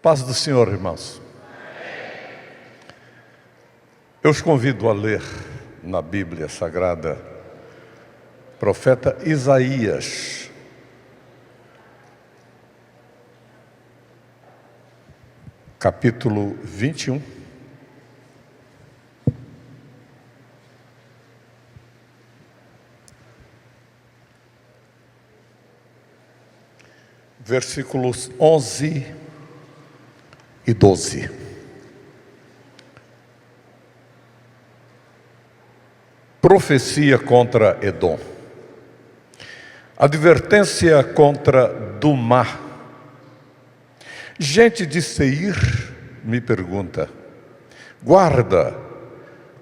Paz do Senhor, irmãos. Eu os convido a ler na Bíblia Sagrada, profeta Isaías, capítulo 21. Versículos 11 e 12. Profecia contra Edom. Advertência contra Dumá. Gente de Seir me pergunta: guarda,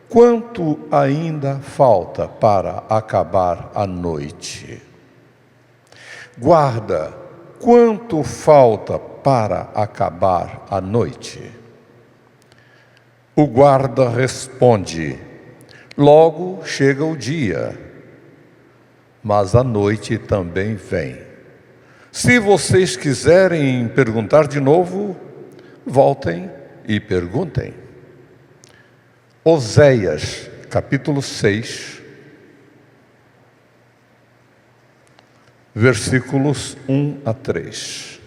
quanto ainda falta para acabar a noite? Guarda, quanto falta para acabar a noite? O guarda responde: logo chega o dia, mas a noite também vem. Se vocês quiserem perguntar de novo, voltem e perguntem. Oséias, capítulo 6, versículos 1 a 3.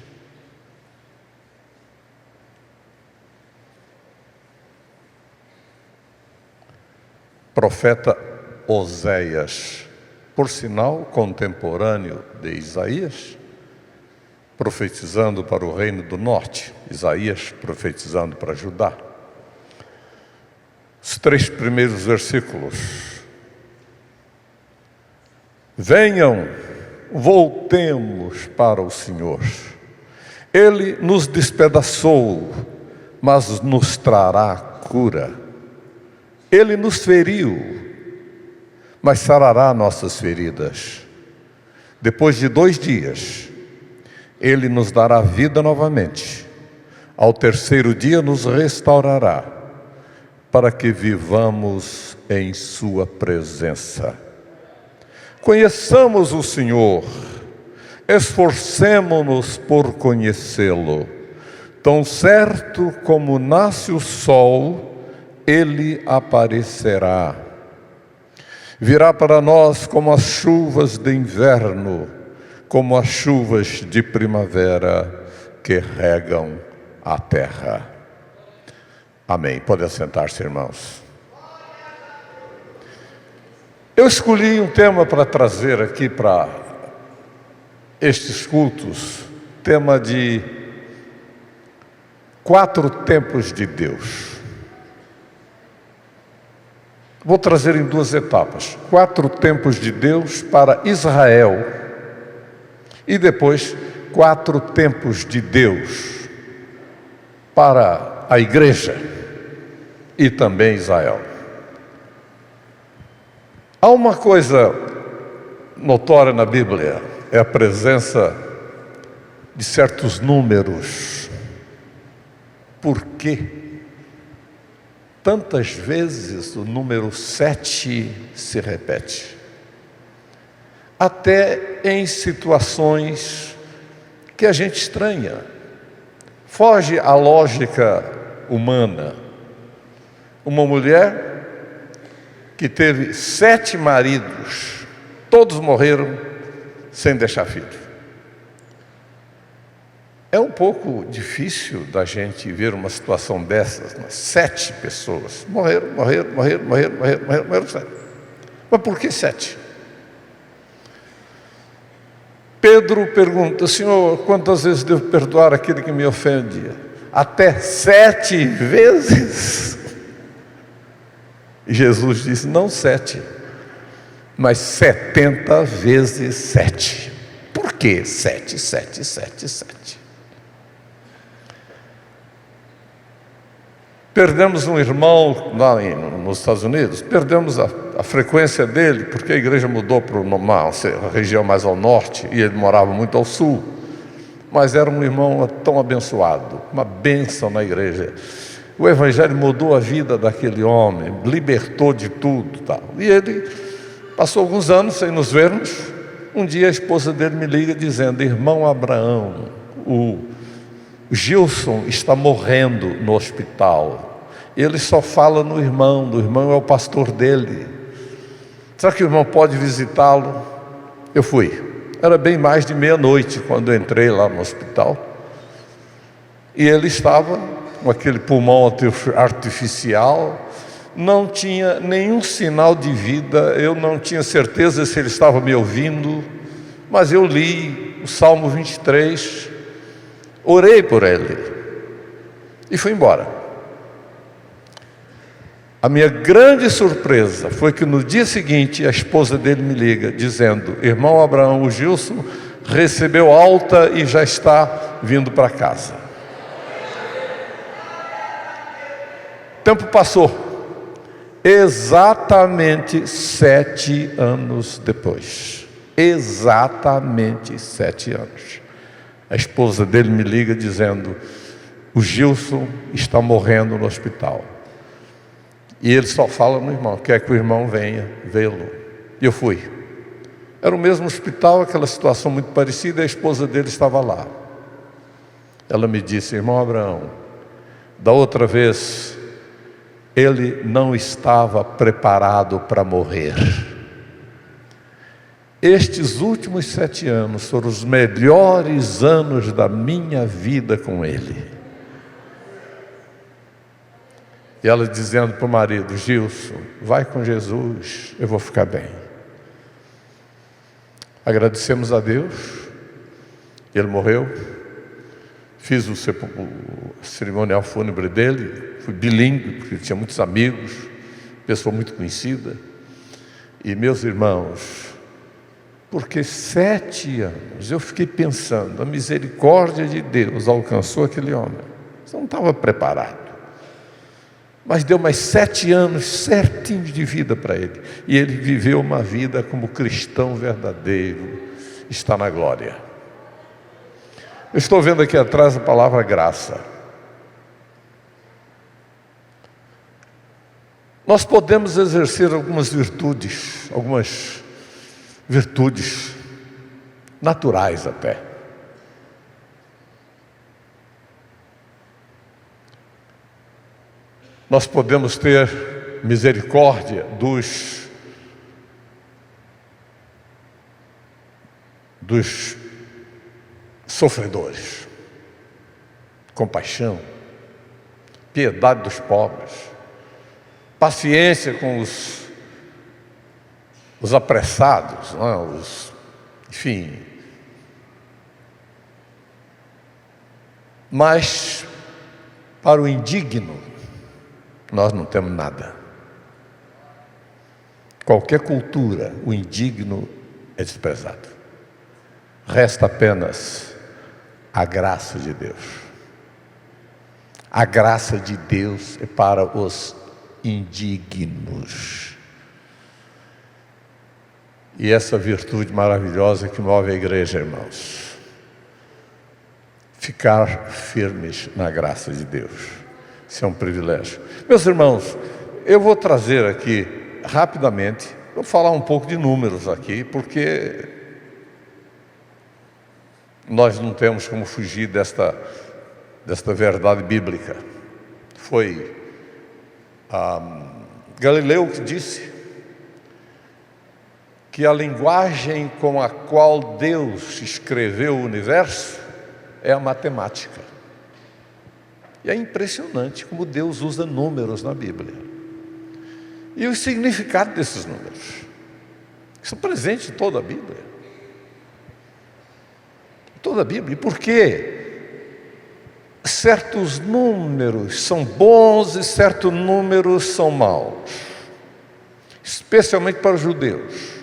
Profeta Oséias, por sinal contemporâneo de Isaías, profetizando para o reino do norte, Isaías profetizando para Judá. Os 3 primeiros versículos: venham, voltemos para o Senhor. Ele nos despedaçou, mas nos trará cura. Ele nos feriu, mas sarará nossas feridas. Depois de 2 dias, Ele nos dará vida novamente. Ao 3º dia nos restaurará, para que vivamos em Sua presença. Conheçamos o Senhor, esforcemo-nos por conhecê-lo. Tão certo como nasce o sol, Ele aparecerá. Virá para nós como as chuvas de inverno, como as chuvas de primavera que regam a terra. Amém. Pode assentar-se, irmãos. Eu escolhi um tema para trazer aqui para estes cultos, tema de 4 tempos de Deus. Vou trazer em 2 etapas: 4 tempos de Deus para Israel e depois 4 tempos de Deus para a igreja e também Israel. Há uma coisa notória na Bíblia, é a presença de certos números. Por quê? Tantas vezes o número 7 se repete, até em situações que a gente estranha, foge à lógica humana. Uma mulher que teve 7 maridos, todos morreram sem deixar filho. É um pouco difícil da gente ver uma situação dessas, né? 7 pessoas morreram 7. Mas por que 7? Pedro pergunta: Senhor, quantas vezes devo perdoar aquele que me ofende? Até 7 vezes? E Jesus disse: não 7, mas 70 vezes 7. Por que 7? Perdemos um irmão lá nos Estados Unidos, perdemos a frequência dele, porque a igreja mudou para uma região mais ao norte, e ele morava muito ao sul, mas era um irmão tão abençoado, uma bênção na igreja. O evangelho mudou a vida daquele homem, libertou de tudo, tal. E ele passou alguns anos sem nos vermos. Um dia a esposa dele me liga dizendo: irmão Abraão, o O Gilson está morrendo no hospital. Ele só fala no irmão é o pastor dele. Será que o irmão pode visitá-lo? Eu fui. Era bem mais de meia-noite quando eu entrei lá no hospital. E ele estava com aquele pulmão artificial, não tinha nenhum sinal de vida, eu não tinha certeza se ele estava me ouvindo, mas eu li o Salmo 23, orei por ele e fui embora. A minha grande surpresa foi que no dia seguinte a esposa dele me liga dizendo: irmão Abraão, o Gilson recebeu alta e já está vindo para casa. O tempo passou. Exatamente 7 anos depois. Exatamente 7 anos. A esposa dele me liga dizendo: o Gilson está morrendo no hospital. E ele só fala no irmão, quer que o irmão venha vê-lo. E eu fui. Era o mesmo hospital, aquela situação muito parecida, e a esposa dele estava lá. Ela me disse: irmão Abraão, da outra vez, ele não estava preparado para morrer. Estes últimos 7 anos foram os melhores anos da minha vida com ele. E ela dizendo para o marido: Gilson, vai com Jesus, eu vou ficar bem. Agradecemos a Deus, ele morreu. Fiz o cerimonial fúnebre dele, fui bilíngue, porque ele tinha muitos amigos, pessoa muito conhecida. E meus irmãos, porque 7 anos eu fiquei pensando, a misericórdia de Deus alcançou aquele homem. Eu não estava preparado. Mas deu mais 7 anos certinhos de vida para ele. E ele viveu uma vida como cristão verdadeiro, está na glória. Eu estou vendo aqui atrás a palavra graça. Nós podemos exercer algumas virtudes naturais até. Nós podemos ter misericórdia dos sofredores, compaixão, piedade dos pobres, paciência com os apressados, não é? Enfim. Mas para o indigno nós não temos nada. Qualquer cultura, o indigno é desprezado. Resta apenas a graça de Deus. A graça de Deus é para os indignos. E essa virtude maravilhosa que move a igreja, irmãos. Ficar firmes na graça de Deus. Isso é um privilégio. Meus irmãos, eu vou trazer aqui rapidamente, vou falar um pouco de números aqui, porque nós não temos como fugir desta verdade bíblica. Foi Galileu que disse que a linguagem com a qual Deus escreveu o universo é a matemática. E é impressionante como Deus usa números na Bíblia. E o significado desses números são presentes em toda a Bíblia. Toda a Bíblia. E por quê? Certos números são bons e certos números são maus. Especialmente para os judeus.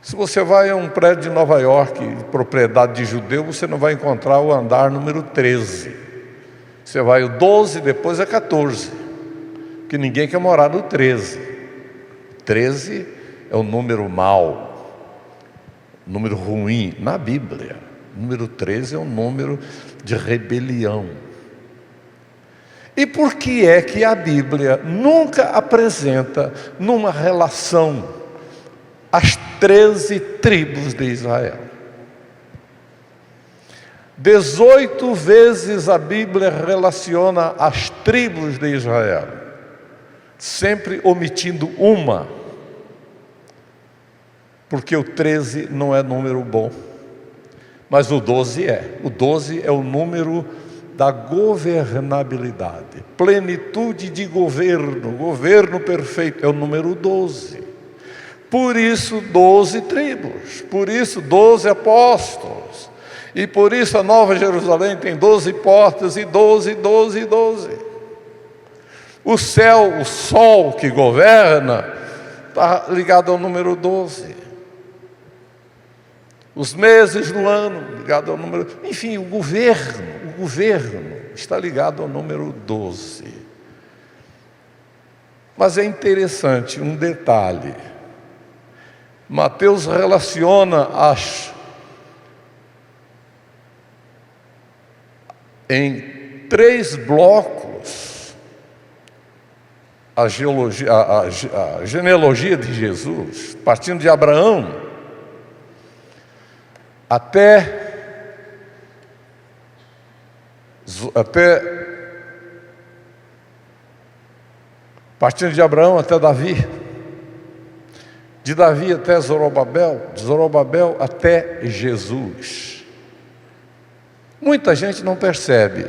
Se você vai a um prédio de Nova York, propriedade de judeu, você não vai encontrar o andar número 13. Você vai o 12, depois é 14. Porque ninguém quer morar no 13. 13 é um número mau, número ruim na Bíblia. O número 13 é um número de rebelião. E por que é que a Bíblia nunca apresenta numa relação as 13 tribos de Israel? 18 vezes a Bíblia relaciona as tribos de Israel, sempre omitindo uma, porque o 13 não é número bom, mas o 12 é. O 12 é o número da governabilidade, plenitude de governo, governo perfeito, é o número 12. Por isso 12 tribos, por isso 12 apóstolos, e por isso a Nova Jerusalém tem 12 portas, e 12, 12, 12. O céu, o sol que governa, está ligado ao número 12. Os meses do ano, ligado ao número... Enfim, o governo está ligado ao número 12. Mas é interessante um detalhe. Mateus relaciona em 3 blocos a genealogia de Jesus, partindo de Abraão partindo de Abraão até Davi, de Davi até Zorobabel, de Zorobabel até Jesus. Muita gente não percebe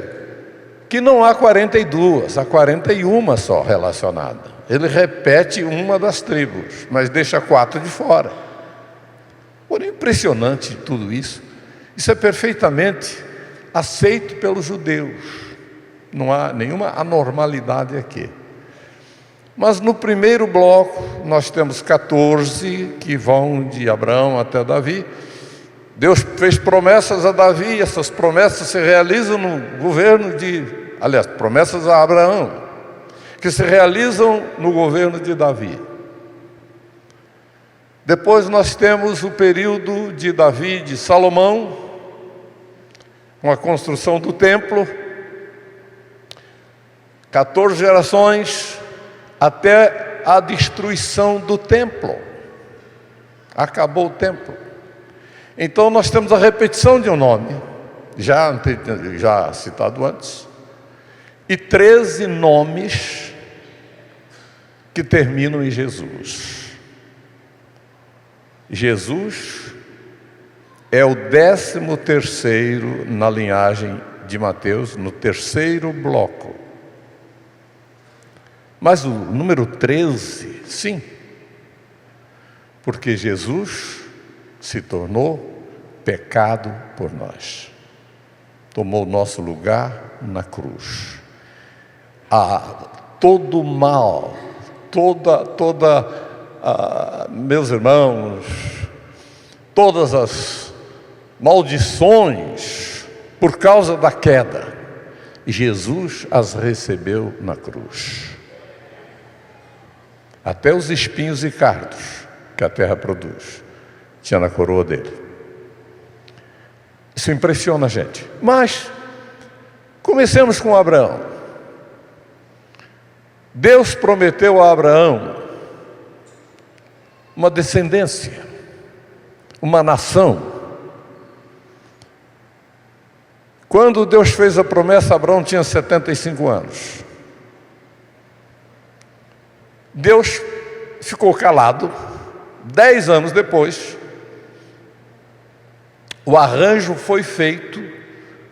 que não há 42, há 41 só relacionadas. Ele repete uma das tribos, mas deixa 4 de fora. Porém, impressionante tudo isso. Isso é perfeitamente aceito pelos judeus. Não há nenhuma anormalidade aqui. Mas no primeiro bloco, nós temos 14 que vão de Abraão até Davi. Deus fez promessas a Davi, e essas promessas se realizam no governo promessas a Abraão, que se realizam no governo de Davi. Depois nós temos o período de Davi, de Salomão, com a construção do templo, 14 gerações, até a destruição do templo. Acabou o templo. Então nós temos a repetição de um nome, já citado antes, e 13 nomes que terminam em Jesus. Jesus é o 13º na linhagem de Mateus, no 3º bloco. Mas o número 13, sim, porque Jesus se tornou pecado por nós, tomou o nosso lugar na cruz. Todo mal, meus irmãos, todas as maldições por causa da queda, Jesus as recebeu na cruz. Até os espinhos e cardos que a terra produz tinha na coroa dele. Isso impressiona a gente. Mas comecemos com Abraão. Deus prometeu a Abraão uma descendência, uma nação. Quando Deus fez a promessa, Abraão tinha 75 anos. Deus ficou calado. 10 anos depois, o arranjo foi feito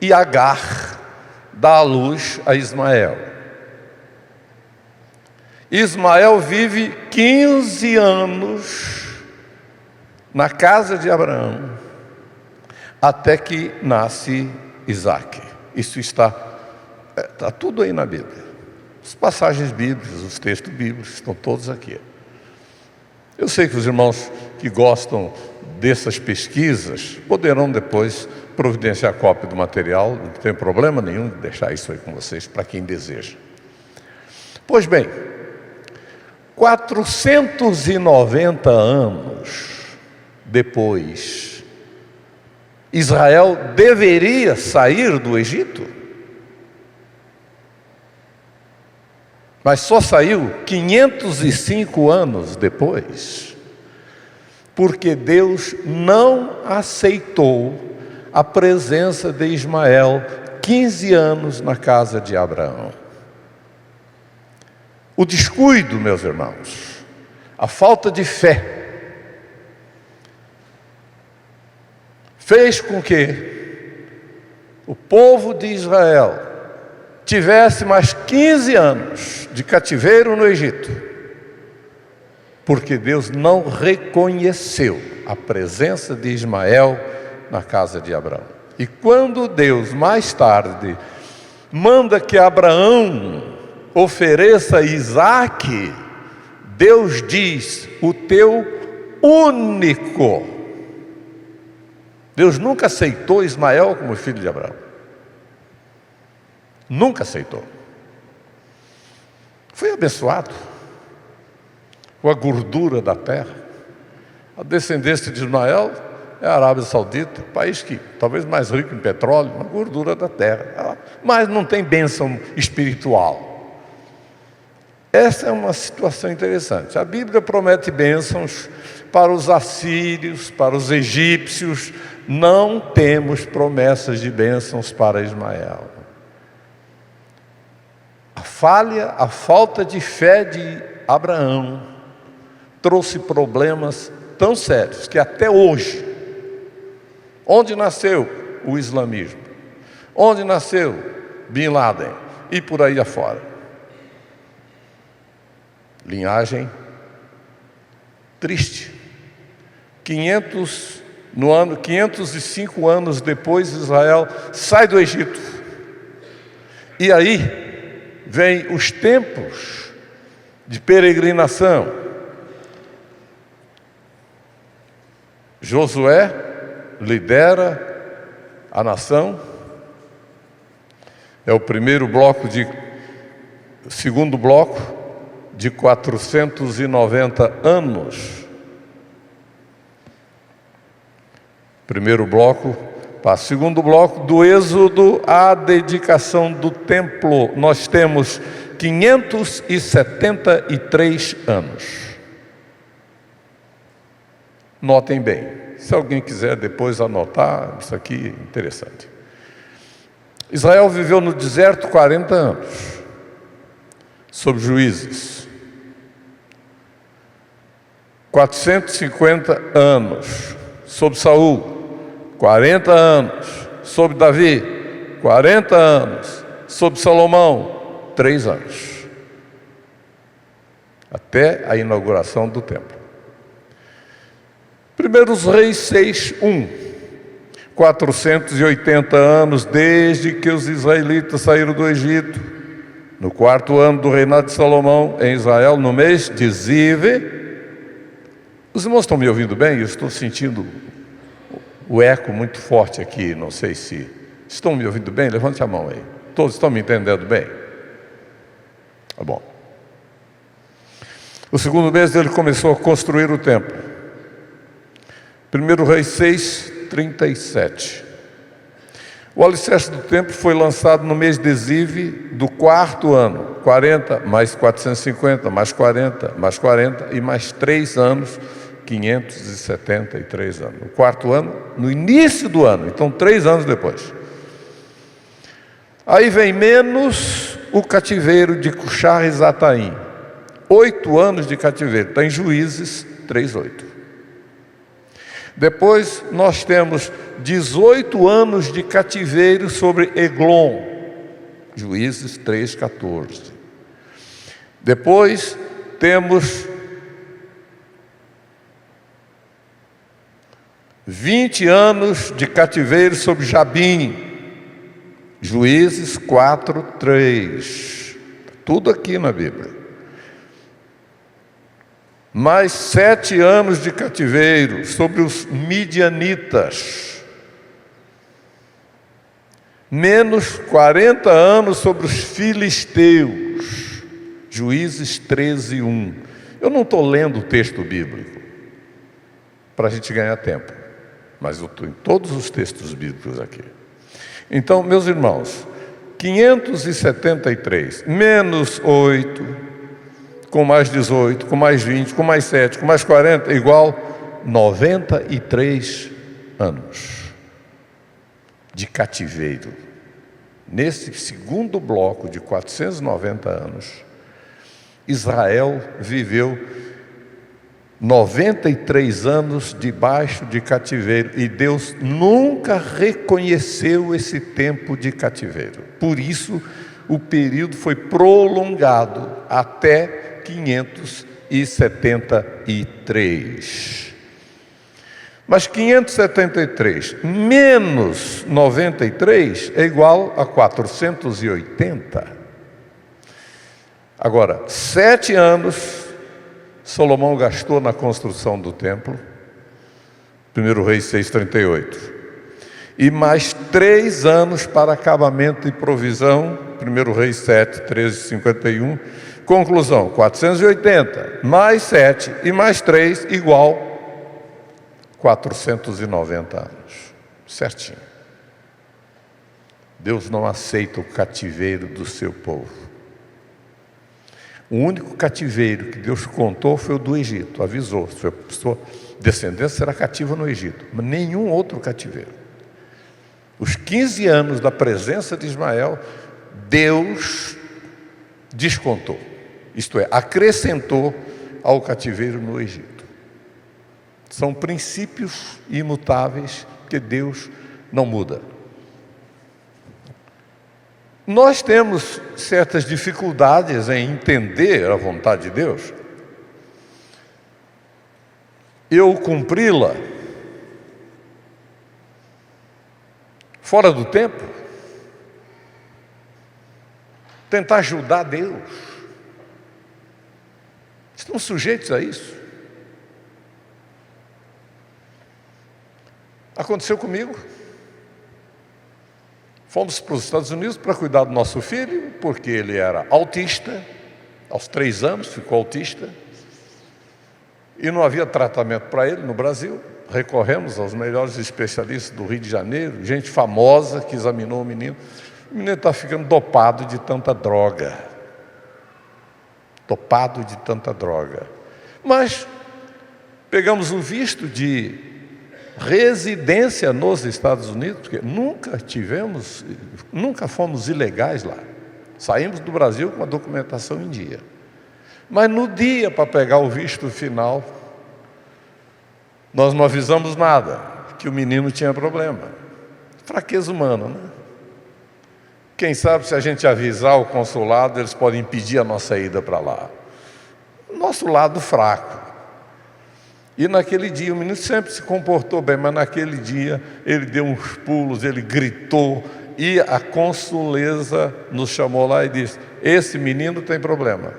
e Agar dá à luz a Ismael. Ismael vive 15 anos na casa de Abraão, até que nasce Isaque. Isso está tudo aí na Bíblia. As passagens bíblicas, os textos bíblicos, estão todos aqui. Eu sei que os irmãos que gostam dessas pesquisas poderão depois providenciar cópia do material, não tem problema nenhum de deixar isso aí com vocês, para quem deseja. Pois bem, 490 anos depois, Israel deveria sair do Egito, mas só saiu 505 anos depois, porque Deus não aceitou a presença de Ismael 15 anos na casa de Abraão. O descuido, meus irmãos, a falta de fé, fez com que o povo de Israel tivesse mais 15 anos de cativeiro no Egito, porque Deus não reconheceu a presença de Ismael na casa de Abraão. E quando Deus, mais tarde, manda que Abraão ofereça Isaque, Deus diz: o teu único. Deus nunca aceitou Ismael como filho de Abraão. Nunca aceitou. Foi abençoado com a gordura da terra. A descendência de Ismael é a Arábia Saudita, país que talvez mais rico em petróleo, a gordura da terra, mas não tem bênção espiritual. Essa é uma situação interessante. A Bíblia promete bênçãos para os assírios, para os egípcios. Não temos promessas de bênçãos para Ismael. A falta de fé de Abraão trouxe problemas tão sérios que até hoje, onde nasceu o islamismo, onde nasceu Bin Laden e por aí afora, linhagem triste. 505 anos depois, Israel sai do Egito. E aí vem os tempos de peregrinação. Josué lidera a nação. É o segundo bloco de 490 anos. Primeiro bloco, segundo bloco, do Êxodo à dedicação do templo, nós temos 573 anos. Notem bem, se alguém quiser depois anotar, isso aqui é interessante. Israel viveu no deserto 40 anos, sob juízes. 450 anos, sob Saul. 40 anos, sob Davi. 40 anos, sob Salomão. 3 anos. Até a inauguração do templo. Primeiros Reis 6:1. 480 anos desde que os israelitas saíram do Egito. No 4º ano do reinado de Salomão em Israel, no mês de Zive. Os irmãos estão me ouvindo bem? Eu estou sentindo o eco muito forte aqui, não sei se estão me ouvindo bem. Levante a mão aí. Todos estão me entendendo bem? Tá bom. O segundo mês ele começou a construir o templo. 1 Reis 6:37. O alicerce do templo foi lançado no mês de Zive do 4º ano. 40, mais 450, mais 40, mais 40 e mais 3 anos, 573 anos. No 4º ano, no início do ano, então 3 anos depois. Aí vem menos o cativeiro de Cuxar-Rizataim. 8 anos de cativeiro, está em Juízes 3:8. Depois nós temos 18 anos de cativeiro sobre Eglon, Juízes 3:14. Depois temos 20 anos de cativeiro sobre Jabim, Juízes 4:3. Tudo aqui na Bíblia. Mais 7 anos de cativeiro sobre os midianitas. Menos 40 anos sobre os filisteus. Juízes 13:1. Eu não estou lendo o texto bíblico para a gente ganhar tempo, mas eu estou em todos os textos bíblicos aqui. Então, meus irmãos, 573 menos 8, com mais 18, com mais 20, com mais 7, com mais 40, igual 93 anos. de cativeiro. Nesse segundo bloco de 490 anos, Israel viveu 93 anos debaixo de cativeiro, e Deus nunca reconheceu esse tempo de cativeiro. Por isso, o período foi prolongado até 573. Mas 573 menos 93 é igual a 480. Agora, 7 anos Salomão gastou na construção do templo, 1 Reis 6:38. E mais 3 anos para acabamento e provisão, 1 Reis 7:13-51. Conclusão, 480, mais 7 e mais 3, igual 490 anos. Certinho. Deus não aceita o cativeiro do seu povo. O único cativeiro que Deus contou foi o do Egito, avisou, sua descendência será cativa no Egito, mas nenhum outro cativeiro. Os 15 anos da presença de Ismael, Deus descontou, isto é, acrescentou ao cativeiro no Egito. São princípios imutáveis que Deus não muda. Nós temos certas dificuldades em entender a vontade de Deus. Eu cumpri-la fora do tempo, tentar ajudar Deus. Estão sujeitos a isso. Aconteceu comigo. Fomos para os Estados Unidos para cuidar do nosso filho, porque ele era autista. Aos 3 anos ficou autista. E não havia tratamento para ele no Brasil. Recorremos aos melhores especialistas do Rio de Janeiro, gente famosa que examinou o menino. O menino está ficando dopado de tanta droga. Dopado de tanta droga. Mas pegamos o visto de residência nos Estados Unidos, porque nunca fomos ilegais lá. Saímos do Brasil com a documentação em dia. Mas no dia para pegar o visto final, nós não avisamos nada, que o menino tinha problema. Fraqueza humana, né? Quem sabe se a gente avisar o consulado, eles podem impedir a nossa ida para lá. Nosso lado fraco. E naquele dia, o menino sempre se comportou bem, mas naquele dia ele deu uns pulos, ele gritou, e a consuleza nos chamou lá e disse: esse menino tem problema.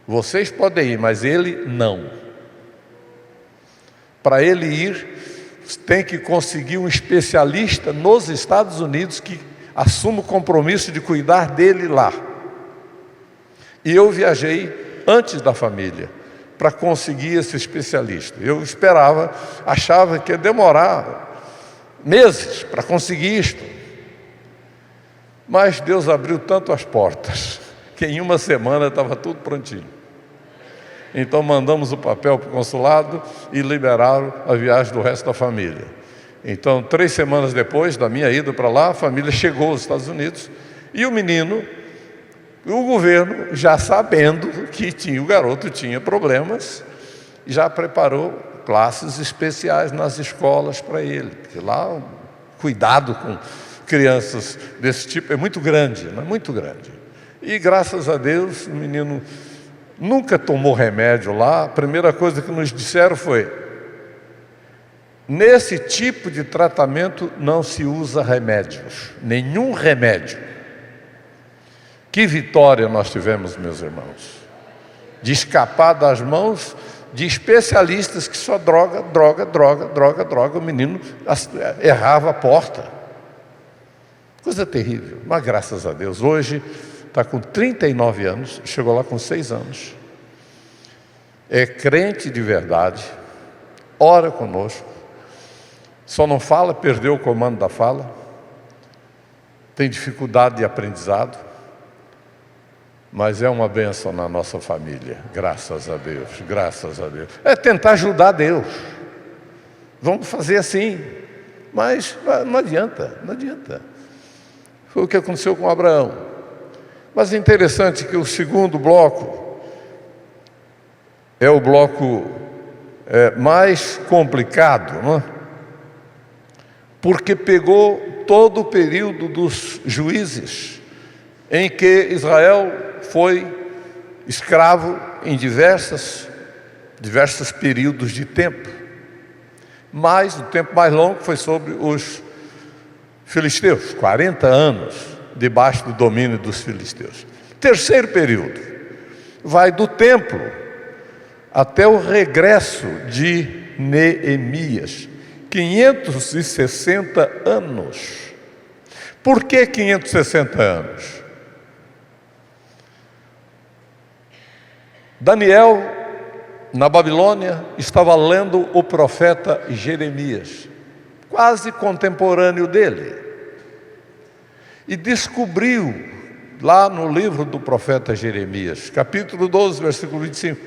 Vocês podem ir, mas ele não. Para ele ir, tem que conseguir um especialista nos Estados Unidos que assuma o compromisso de cuidar dele lá. E eu viajei antes da família para conseguir esse especialista. Eu achava que ia demorar meses para conseguir isto. Mas Deus abriu tanto as portas, que em uma semana estava tudo prontinho. Então mandamos o papel para o consulado e liberaram a viagem do resto da família. Então, 3 semanas depois da minha ida para lá, a família chegou aos Estados Unidos e o menino, o governo, já sabendo que o garoto tinha problemas, já preparou classes especiais nas escolas para ele. Porque lá o cuidado com crianças desse tipo é muito grande, não é? Muito grande. E graças a Deus o menino nunca tomou remédio lá. A primeira coisa que nos disseram foi: nesse tipo de tratamento não se usa remédios, nenhum remédio. Que vitória nós tivemos, meus irmãos, de escapar das mãos de especialistas que só droga. O menino errava a porta. Coisa terrível, mas graças a Deus, hoje está com 39 anos, chegou lá com 6 anos. É crente de verdade, ora conosco, só não fala, perdeu o comando da fala, tem dificuldade de aprendizado, mas é uma bênção na nossa família, graças a Deus, graças a Deus. É tentar ajudar Deus. Vamos fazer assim, Mas não adianta, não adianta. Foi o que aconteceu com Abraão. Mas é interessante que o segundo bloco é o bloco mais complicado, não é? Porque pegou todo o período dos juízes, em que Israel foi escravo em diversos períodos de tempo. Mas o tempo mais longo foi sobre os filisteus, 40 anos debaixo do domínio dos filisteus. Terceiro período vai do templo até o regresso de Neemias, 560 anos. Por que 560 anos? Daniel, na Babilônia, estava lendo o profeta Jeremias, quase contemporâneo dele, e descobriu, lá no livro do profeta Jeremias, capítulo 12, versículo 25,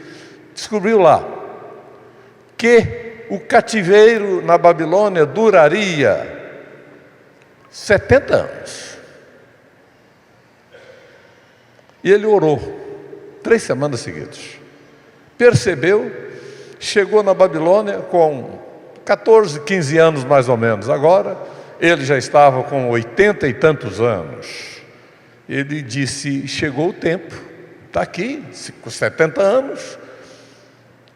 descobriu lá que o cativeiro na Babilônia duraria 70 anos. E ele orou 3 semanas seguidas. Percebeu, chegou na Babilônia com 14, 15 anos mais ou menos. Agora, ele já estava com 80 e tantos anos. Ele disse, chegou o tempo, está aqui, com 70 anos,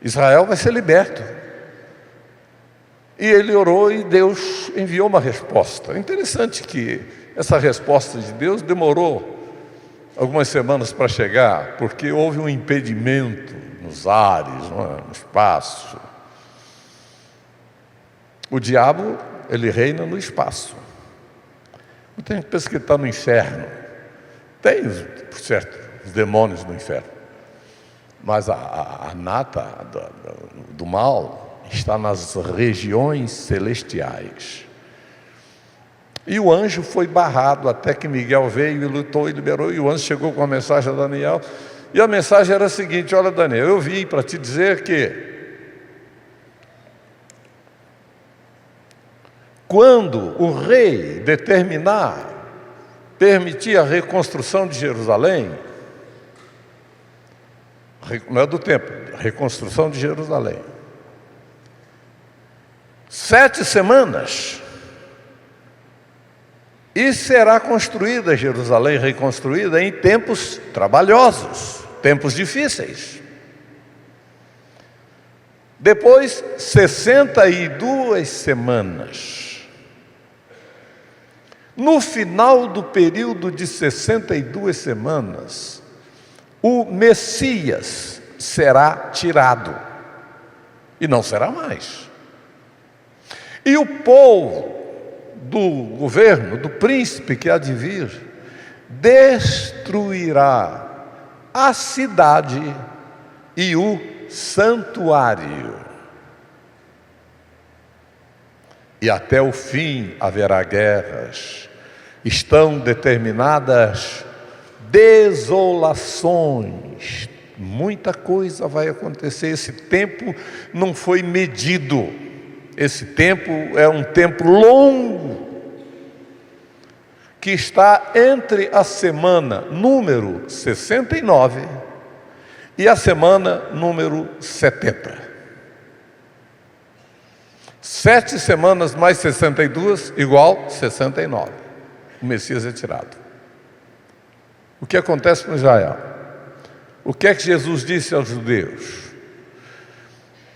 Israel vai ser liberto. E ele orou e Deus enviou uma resposta. É interessante que essa resposta de Deus demorou algumas semanas para chegar, porque houve um impedimento nos ares, no espaço. O diabo, ele reina no espaço. Muita gente pensa que ele está no inferno. Tem, por certo, os demônios no inferno. Mas a nata do mal está nas regiões celestiais. E o anjo foi barrado até que Miguel veio e lutou e liberou. E o anjo chegou com a mensagem a Daniel. E a mensagem era a seguinte: olha, Daniel, eu vim para te dizer que quando o rei permitir a reconstrução de Jerusalém, não é do templo, reconstrução de Jerusalém, 7 semanas, e será construída Jerusalém, reconstruída em tempos trabalhosos, tempos difíceis. Depois, 62 semanas. No final do período de 62 semanas, o Messias será tirado, e não será mais. E o povo do governo, do príncipe que há de vir, destruirá a cidade e o santuário. E até o fim haverá guerras. Estão determinadas desolações. Muita coisa vai acontecer. Esse tempo não foi medido. Esse tempo é um tempo longo, que está entre a semana número 69 e a semana número 70. 7 semanas mais 62 igual 69. O Messias é tirado. O que acontece com Israel? O que é que Jesus disse aos judeus?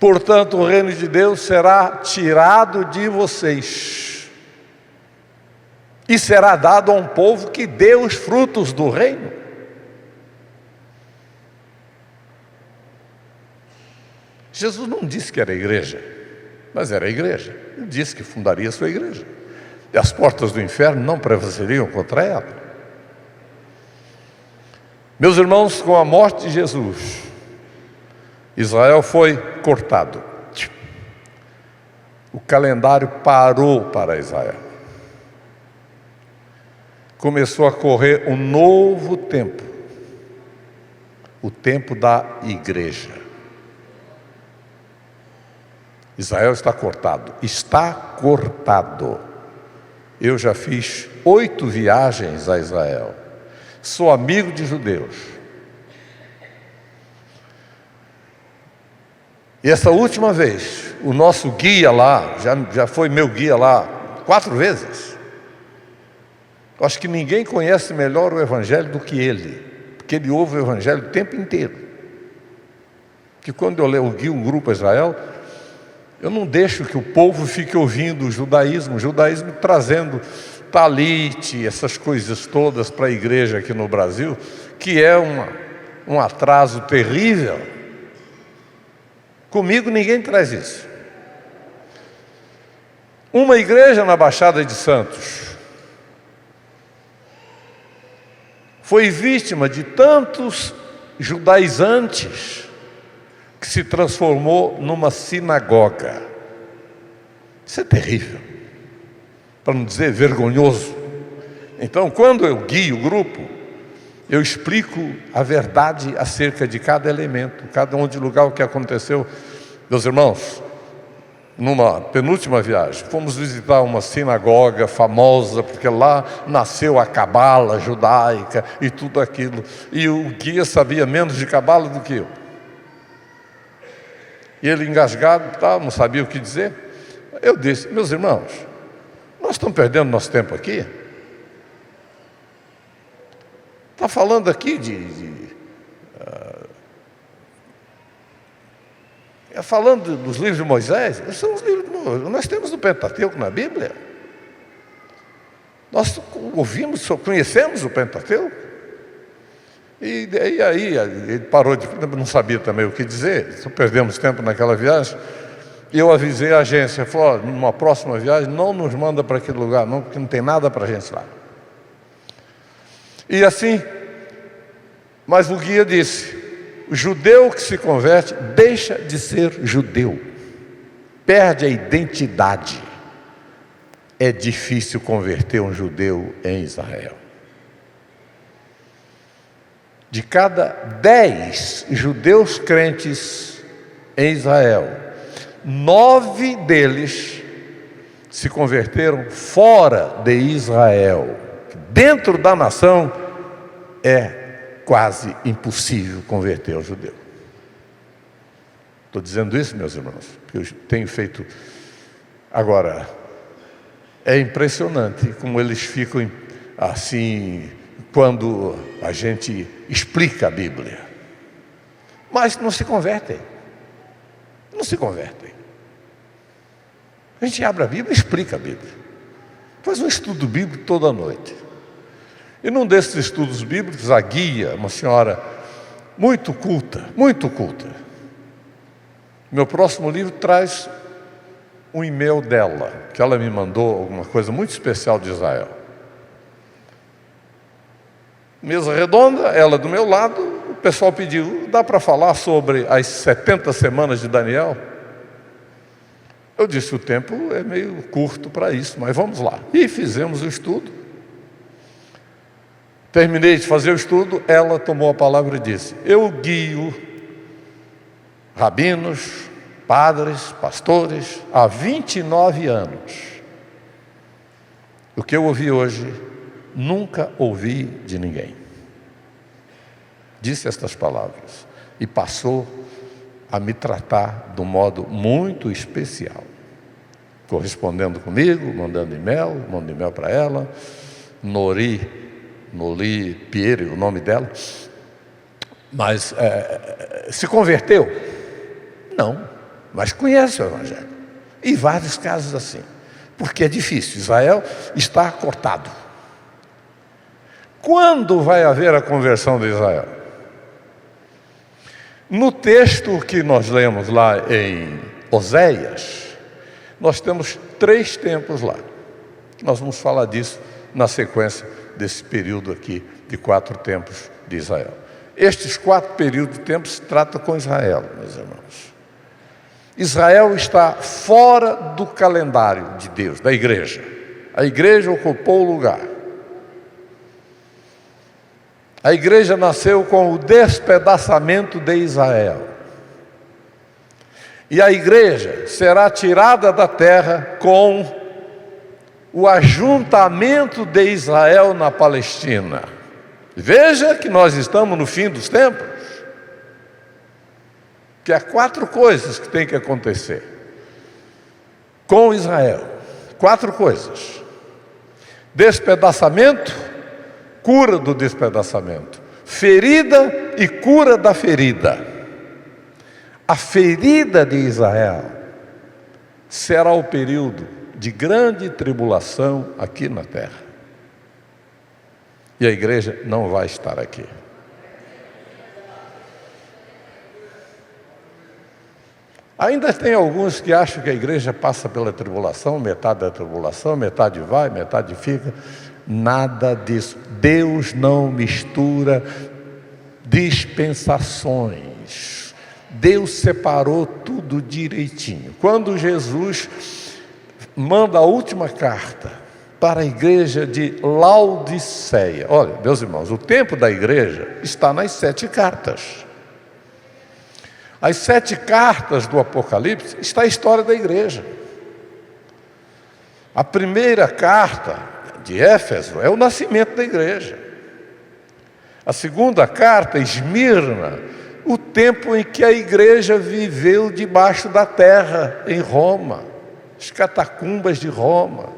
Portanto, o reino de Deus será tirado de vocês e será dado a um povo que dê os frutos do reino. Jesus não disse que era a igreja, mas era a igreja. Ele disse que fundaria a sua igreja. E as portas do inferno não prevaleceriam contra ela. Meus irmãos, com a morte de Jesus, Israel foi cortado. O calendário parou para Israel. Começou a correr um novo tempo. O tempo da igreja. Israel está cortado. Está cortado. Eu já fiz 8 viagens a Israel. Sou amigo de judeus. E essa última vez, o nosso guia lá, já foi meu guia lá 4 vezes. Eu acho que ninguém conhece melhor o Evangelho do que ele, porque ele ouve o Evangelho o tempo inteiro. Que quando eu guio um grupo a Israel, eu não deixo que o povo fique ouvindo o judaísmo trazendo talite, essas coisas todas para a igreja aqui no Brasil, que é um atraso terrível. Comigo ninguém traz isso. Uma igreja na Baixada de Santos foi vítima de tantos judaizantes que se transformou numa sinagoga. Isso é terrível, para não dizer vergonhoso. Então, quando eu guio o grupo, eu explico a verdade acerca de cada elemento, cada lugar o que aconteceu. Meus irmãos, numa penúltima viagem, fomos visitar uma sinagoga famosa, porque lá nasceu a cabala judaica e tudo aquilo. E o guia sabia menos de cabala do que eu. E ele engasgado, não sabia o que dizer. Eu disse: meus irmãos, nós estamos perdendo nosso tempo aqui. Está falando aqui falando dos livros de Moisés. Esses são os livros de Moisés. Nós temos o Pentateuco na Bíblia. Nós ouvimos, conhecemos o Pentateuco. E aí ele parou não sabia também o que dizer. Só perdemos tempo naquela viagem. E eu avisei a agência, falou: numa próxima viagem não nos manda para aquele lugar não, porque não tem nada para a gente lá. E assim, mas o guia disse: o judeu que se converte deixa de ser judeu, perde a identidade. É difícil converter um judeu em Israel. De cada 10 judeus crentes em Israel, 9 deles se converteram fora de Israel. Dentro da nação é quase impossível converter o judeu. Estou dizendo isso, meus irmãos, porque eu tenho feito. Agora, é impressionante como eles ficam assim quando a gente explica a Bíblia, mas não se convertem. Não se convertem. A gente abre a Bíblia e explica a Bíblia. Faz um estudo bíblico toda noite. E num desses estudos bíblicos, a guia, uma senhora muito culta, muito culta. Meu próximo livro traz um e-mail dela, que ela me mandou alguma coisa muito especial de Israel. Mesa redonda, ela do meu lado, o pessoal pediu: dá para falar sobre as 70 semanas de Daniel? Eu disse: o tempo é meio curto para isso, mas vamos lá. E fizemos o estudo. Terminei de fazer o estudo, ela tomou a palavra e disse: eu guio rabinos, padres, pastores há 29 anos. O que eu ouvi hoje, nunca ouvi de ninguém. Disse estas palavras e passou a me tratar de um modo muito especial, correspondendo comigo, mandando e-mail para ela. Noli Pierre, o nome dela. Mas se converteu? Não, mas conhece o Evangelho. E vários casos assim, porque é difícil. Israel está cortado. Quando vai haver a conversão de Israel? No texto que nós lemos lá em Oséias, nós temos 3 tempos lá. Nós vamos falar disso na sequência desse período aqui de 4 tempos de Israel. Estes 4 períodos de tempos se tratam com Israel, meus irmãos. Israel está fora do calendário de Deus, da igreja. A igreja ocupou o lugar. A igreja nasceu com o despedaçamento de Israel. E a igreja será tirada da terra com o ajuntamento de Israel na Palestina. Veja que nós estamos no fim dos tempos. Que há 4 coisas que tem que acontecer com Israel. 4 coisas: despedaçamento, cura do despedaçamento, ferida e cura da ferida. A ferida de Israel será o período de grande tribulação aqui na terra. E a igreja não vai estar aqui. Ainda tem alguns que acham que a igreja passa pela tribulação, metade da tribulação, metade vai, metade fica. Nada disso. Deus não mistura dispensações. Deus separou tudo direitinho. Quando Jesus manda a última carta para a igreja de Laodiceia, olha, meus irmãos, o tempo da igreja está nas 7 cartas. As 7 cartas do Apocalipse está a história da igreja. A primeira carta de Éfeso é o nascimento da igreja. A segunda carta, Esmirna, o tempo em que a igreja viveu debaixo da terra, em Roma, as catacumbas de Roma.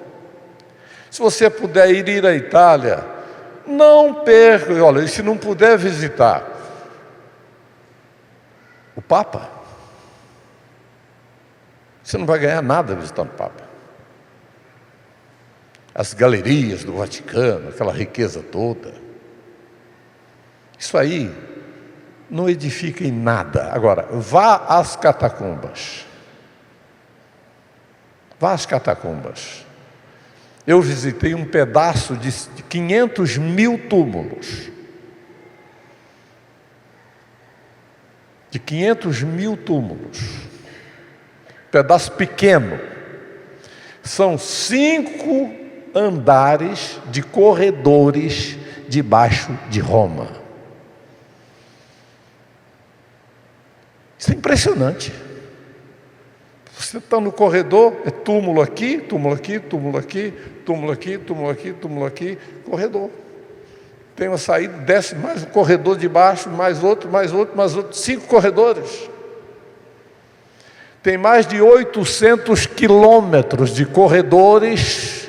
Se você puder ir à Itália, não perca, olha, se não puder visitar o Papa, você não vai ganhar nada visitando o Papa. As galerias do Vaticano, aquela riqueza toda, isso aí não edifica em nada. Agora, vá às catacumbas. Vá às catacumbas. Eu visitei um pedaço de 500 mil túmulos. De 500 mil túmulos. Pedaço pequeno. São 5 andares de corredores debaixo de Roma. Isso é impressionante. Você está no corredor, é túmulo aqui, túmulo aqui, túmulo aqui, túmulo aqui, túmulo aqui, túmulo aqui, corredor. Tem uma saída, desce mais um corredor de baixo, mais outro, mais outro, mais outro, 5 corredores. Tem mais de 800 quilômetros de corredores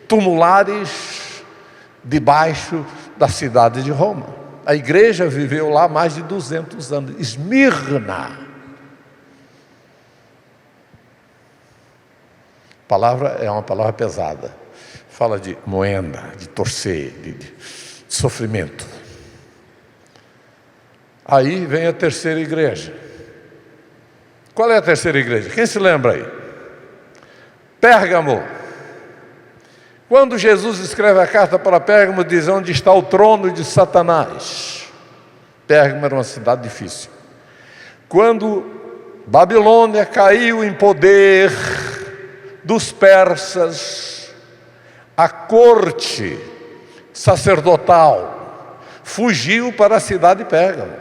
tumulares debaixo da cidade de Roma. A igreja viveu lá mais de 200 anos. Esmirna. A palavra é uma palavra pesada. Fala de moenda, de torcer, de sofrimento. Aí vem a terceira igreja. Qual é a terceira igreja? Quem se lembra aí? Pérgamo. Quando Jesus escreve a carta para Pérgamo, diz onde está o trono de Satanás. Pérgamo era uma cidade difícil. Quando Babilônia caiu em poder dos persas, a corte sacerdotal fugiu para a cidade de Pérgamo.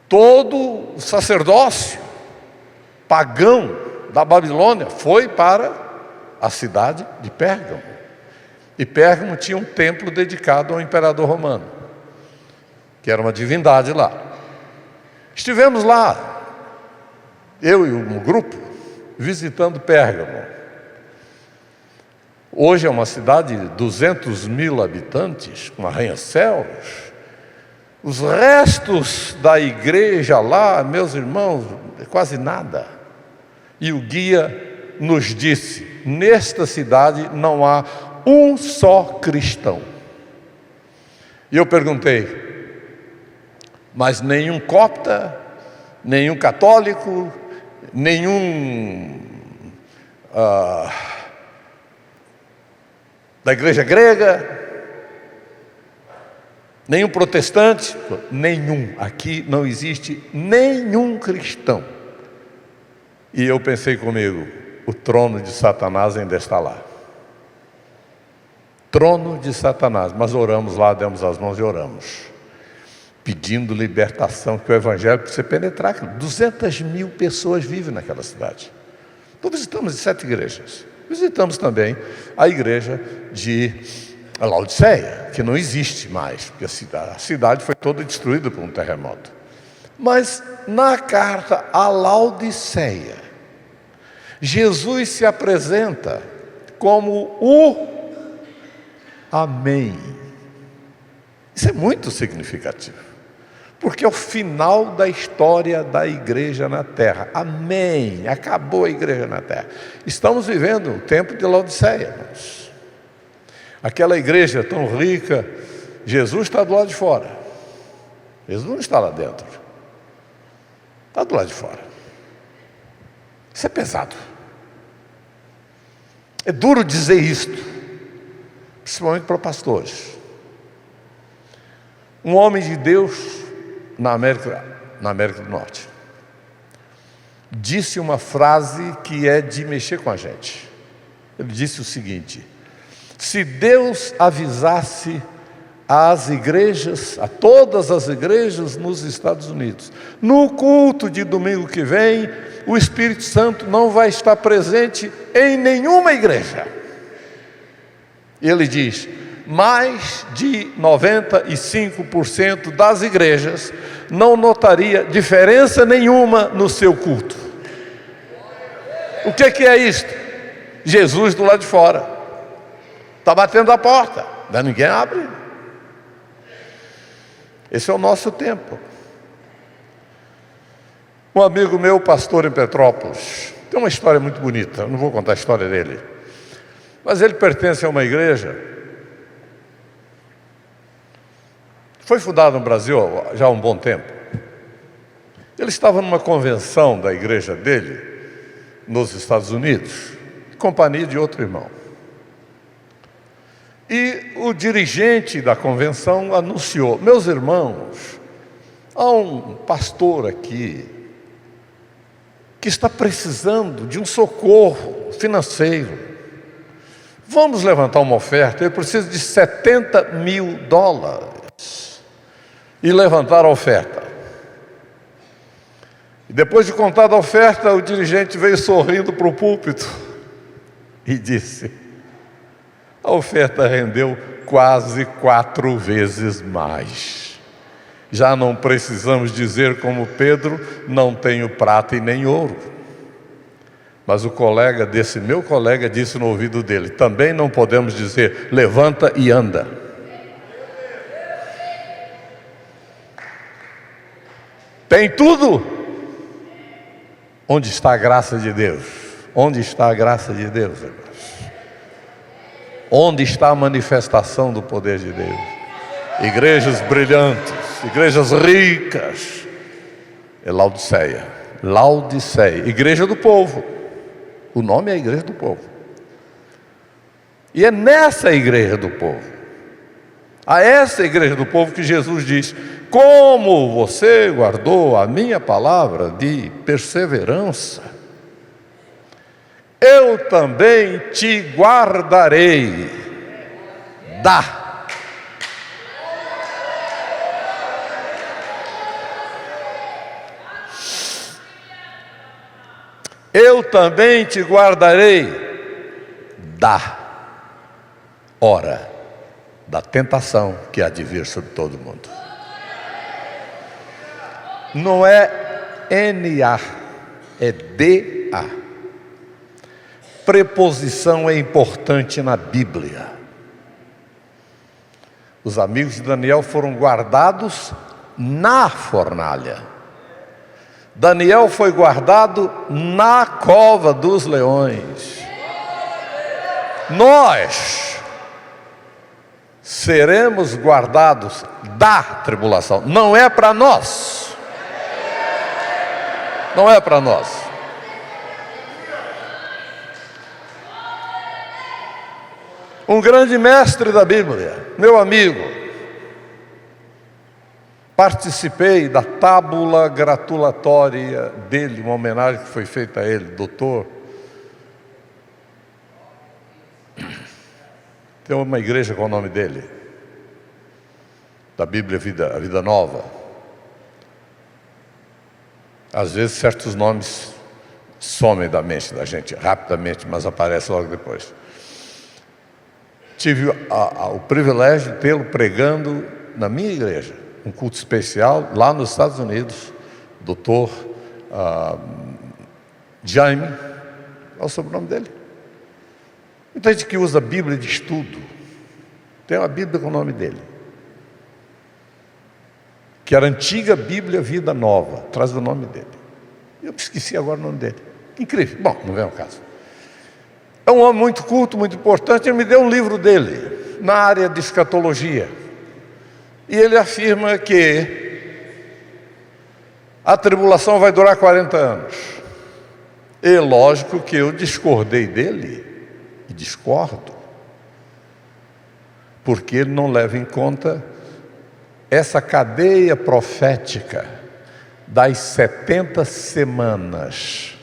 Todo o sacerdócio pagão da Babilônia foi para a cidade de Pérgamo. E Pérgamo tinha um templo dedicado ao imperador romano, que era uma divindade lá. Estivemos lá, eu e um grupo, visitando Pérgamo. Hoje é uma cidade de 200 mil habitantes, com arranha-céus. Os restos da igreja lá, meus irmãos, é quase nada. E o guia nos disse: nesta cidade não há um só cristão. E eu perguntei: mas nenhum copta, nenhum católico, nenhum da igreja grega, nenhum protestante? Nenhum. Aqui não existe nenhum cristão. E eu pensei comigo: o trono de Satanás ainda está lá. Trono de Satanás. Mas oramos lá, demos as mãos e oramos. pedindo libertação, que o Evangelho precisa penetrar. 200 mil pessoas vivem naquela cidade. Então visitamos 7 igrejas. Visitamos também a igreja de Laodiceia, que não existe mais, porque a cidade foi toda destruída por um terremoto. Mas na carta a Laodiceia, Jesus se apresenta como o Amém. Isso é muito significativo, porque é o final da história da igreja na terra. Amém. Acabou a igreja na terra. Estamos vivendo o tempo de Laodiceia, irmãos. Aquela igreja tão rica, Jesus está do lado de fora. Jesus não está lá dentro. Está do lado de fora. Isso é pesado. É duro dizer isto, principalmente para pastores. Um homem de Deus na América do Norte disse uma frase que é de mexer com a gente. Ele disse o seguinte: se Deus avisasse às igrejas, a todas as igrejas nos Estados Unidos, no culto de domingo que vem, o Espírito Santo não vai estar presente em nenhuma igreja. Ele diz: mais de 95% das igrejas não notaria diferença nenhuma no seu culto. O que é isto? Jesus do lado de fora, está batendo a porta, mas ninguém abre. Esse é o nosso tempo. Um amigo meu, pastor em Petrópolis, tem uma história muito bonita. Eu não vou contar a história dele, mas ele pertence a uma igreja. Foi fundado no Brasil já há um bom tempo. Ele estava numa convenção da igreja dele, nos Estados Unidos, em companhia de outro irmão. E o dirigente da convenção anunciou: meus irmãos, há um pastor aqui que está precisando de um socorro financeiro. Vamos levantar uma oferta. Ele precisa de $70 mil. E levantar a oferta. E depois de contar a oferta, o dirigente veio sorrindo para o púlpito e disse: a oferta rendeu quase 4 vezes mais. Já não precisamos dizer como Pedro: não tenho prata e nem ouro. Mas o colega desse meu colega disse no ouvido dele: também não podemos dizer levanta e anda. Tem tudo. Onde está a graça de Deus? Onde está a graça de Deus, irmãos? Onde está a manifestação do poder de Deus? Igrejas brilhantes, igrejas ricas. É Laodiceia. Laodiceia, igreja do povo. O nome é a igreja do povo. E é nessa igreja do povo, a essa igreja do povo, que Jesus diz: como você guardou a minha palavra de perseverança, eu também te guardarei da eu também te guardarei da hora da tentação que há de vir sobre todo mundo. Não é N-A, é D-A. Preposição é importante na Bíblia. Os amigos de Daniel foram guardados na fornalha. Daniel foi guardado na cova dos leões. Nós seremos guardados da tribulação. Não é para nós. Não é para nós. Um grande mestre da Bíblia, meu amigo, participei da tábula gratulatória dele, uma homenagem que foi feita a ele, doutor. Tem uma igreja com o nome dele, da Bíblia a Vida Nova. Às vezes certos nomes somem da mente da gente rapidamente, mas aparecem logo depois. Tive o privilégio de tê-lo pregando na minha igreja, um culto especial lá nos Estados Unidos, Dr. Jaime, qual é o sobrenome dele? Muita gente que usa a Bíblia de estudo, tem uma Bíblia com o nome dele, que era a antiga Bíblia Vida Nova, traz o nome dele. Eu me esqueci agora o nome dele. Incrível. Bom, não vem ao caso. É um homem muito culto, muito importante. Ele me deu um livro dele, na área de escatologia. E ele afirma que a tribulação vai durar 40 anos. E lógico que eu discordei dele, e discordo, porque ele não leva em conta essa cadeia profética das 70 semanas,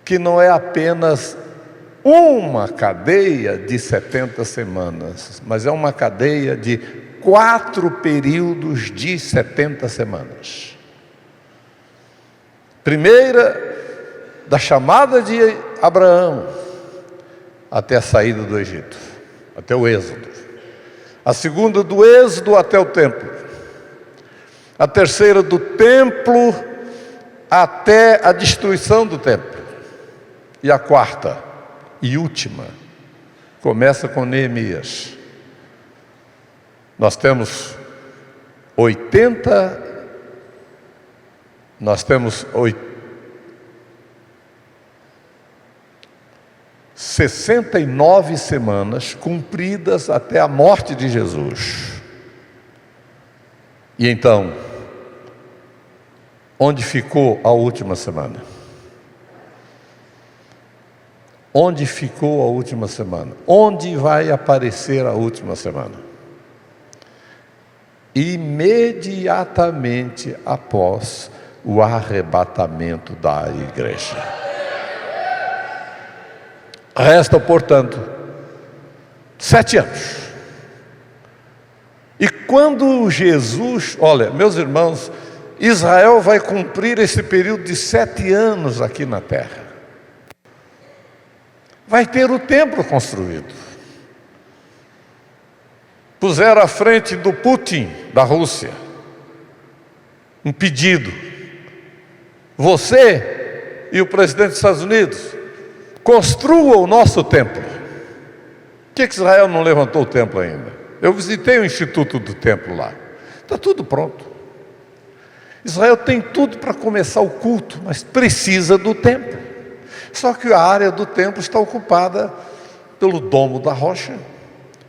que não é apenas uma cadeia de 70 semanas, mas é uma cadeia de 4 períodos de 70 semanas. Primeira, da chamada de Abraão até a saída do Egito, até o Êxodo. A segunda, do Êxodo até o templo. A terceira, do templo até a destruição do templo. E a quarta e última começa com Neemias. Nós temos 69 semanas cumpridas até a morte de Jesus. E então, onde ficou a última semana? Onde ficou a última semana? Onde vai aparecer a última semana? Imediatamente após o arrebatamento da igreja. Resta, portanto, 7 anos. E quando Jesus, olha, meus irmãos, Israel vai cumprir esse período de 7 anos aqui na terra. Vai ter o templo construído. Puseram à frente do Putin, da Rússia, um pedido: você e o presidente dos Estados Unidos construa o nosso templo. Por que Israel não levantou o templo ainda? Eu visitei o Instituto do Templo lá. Está tudo pronto. Israel tem tudo para começar o culto, mas precisa do templo. Só que a área do templo está ocupada pelo domo da rocha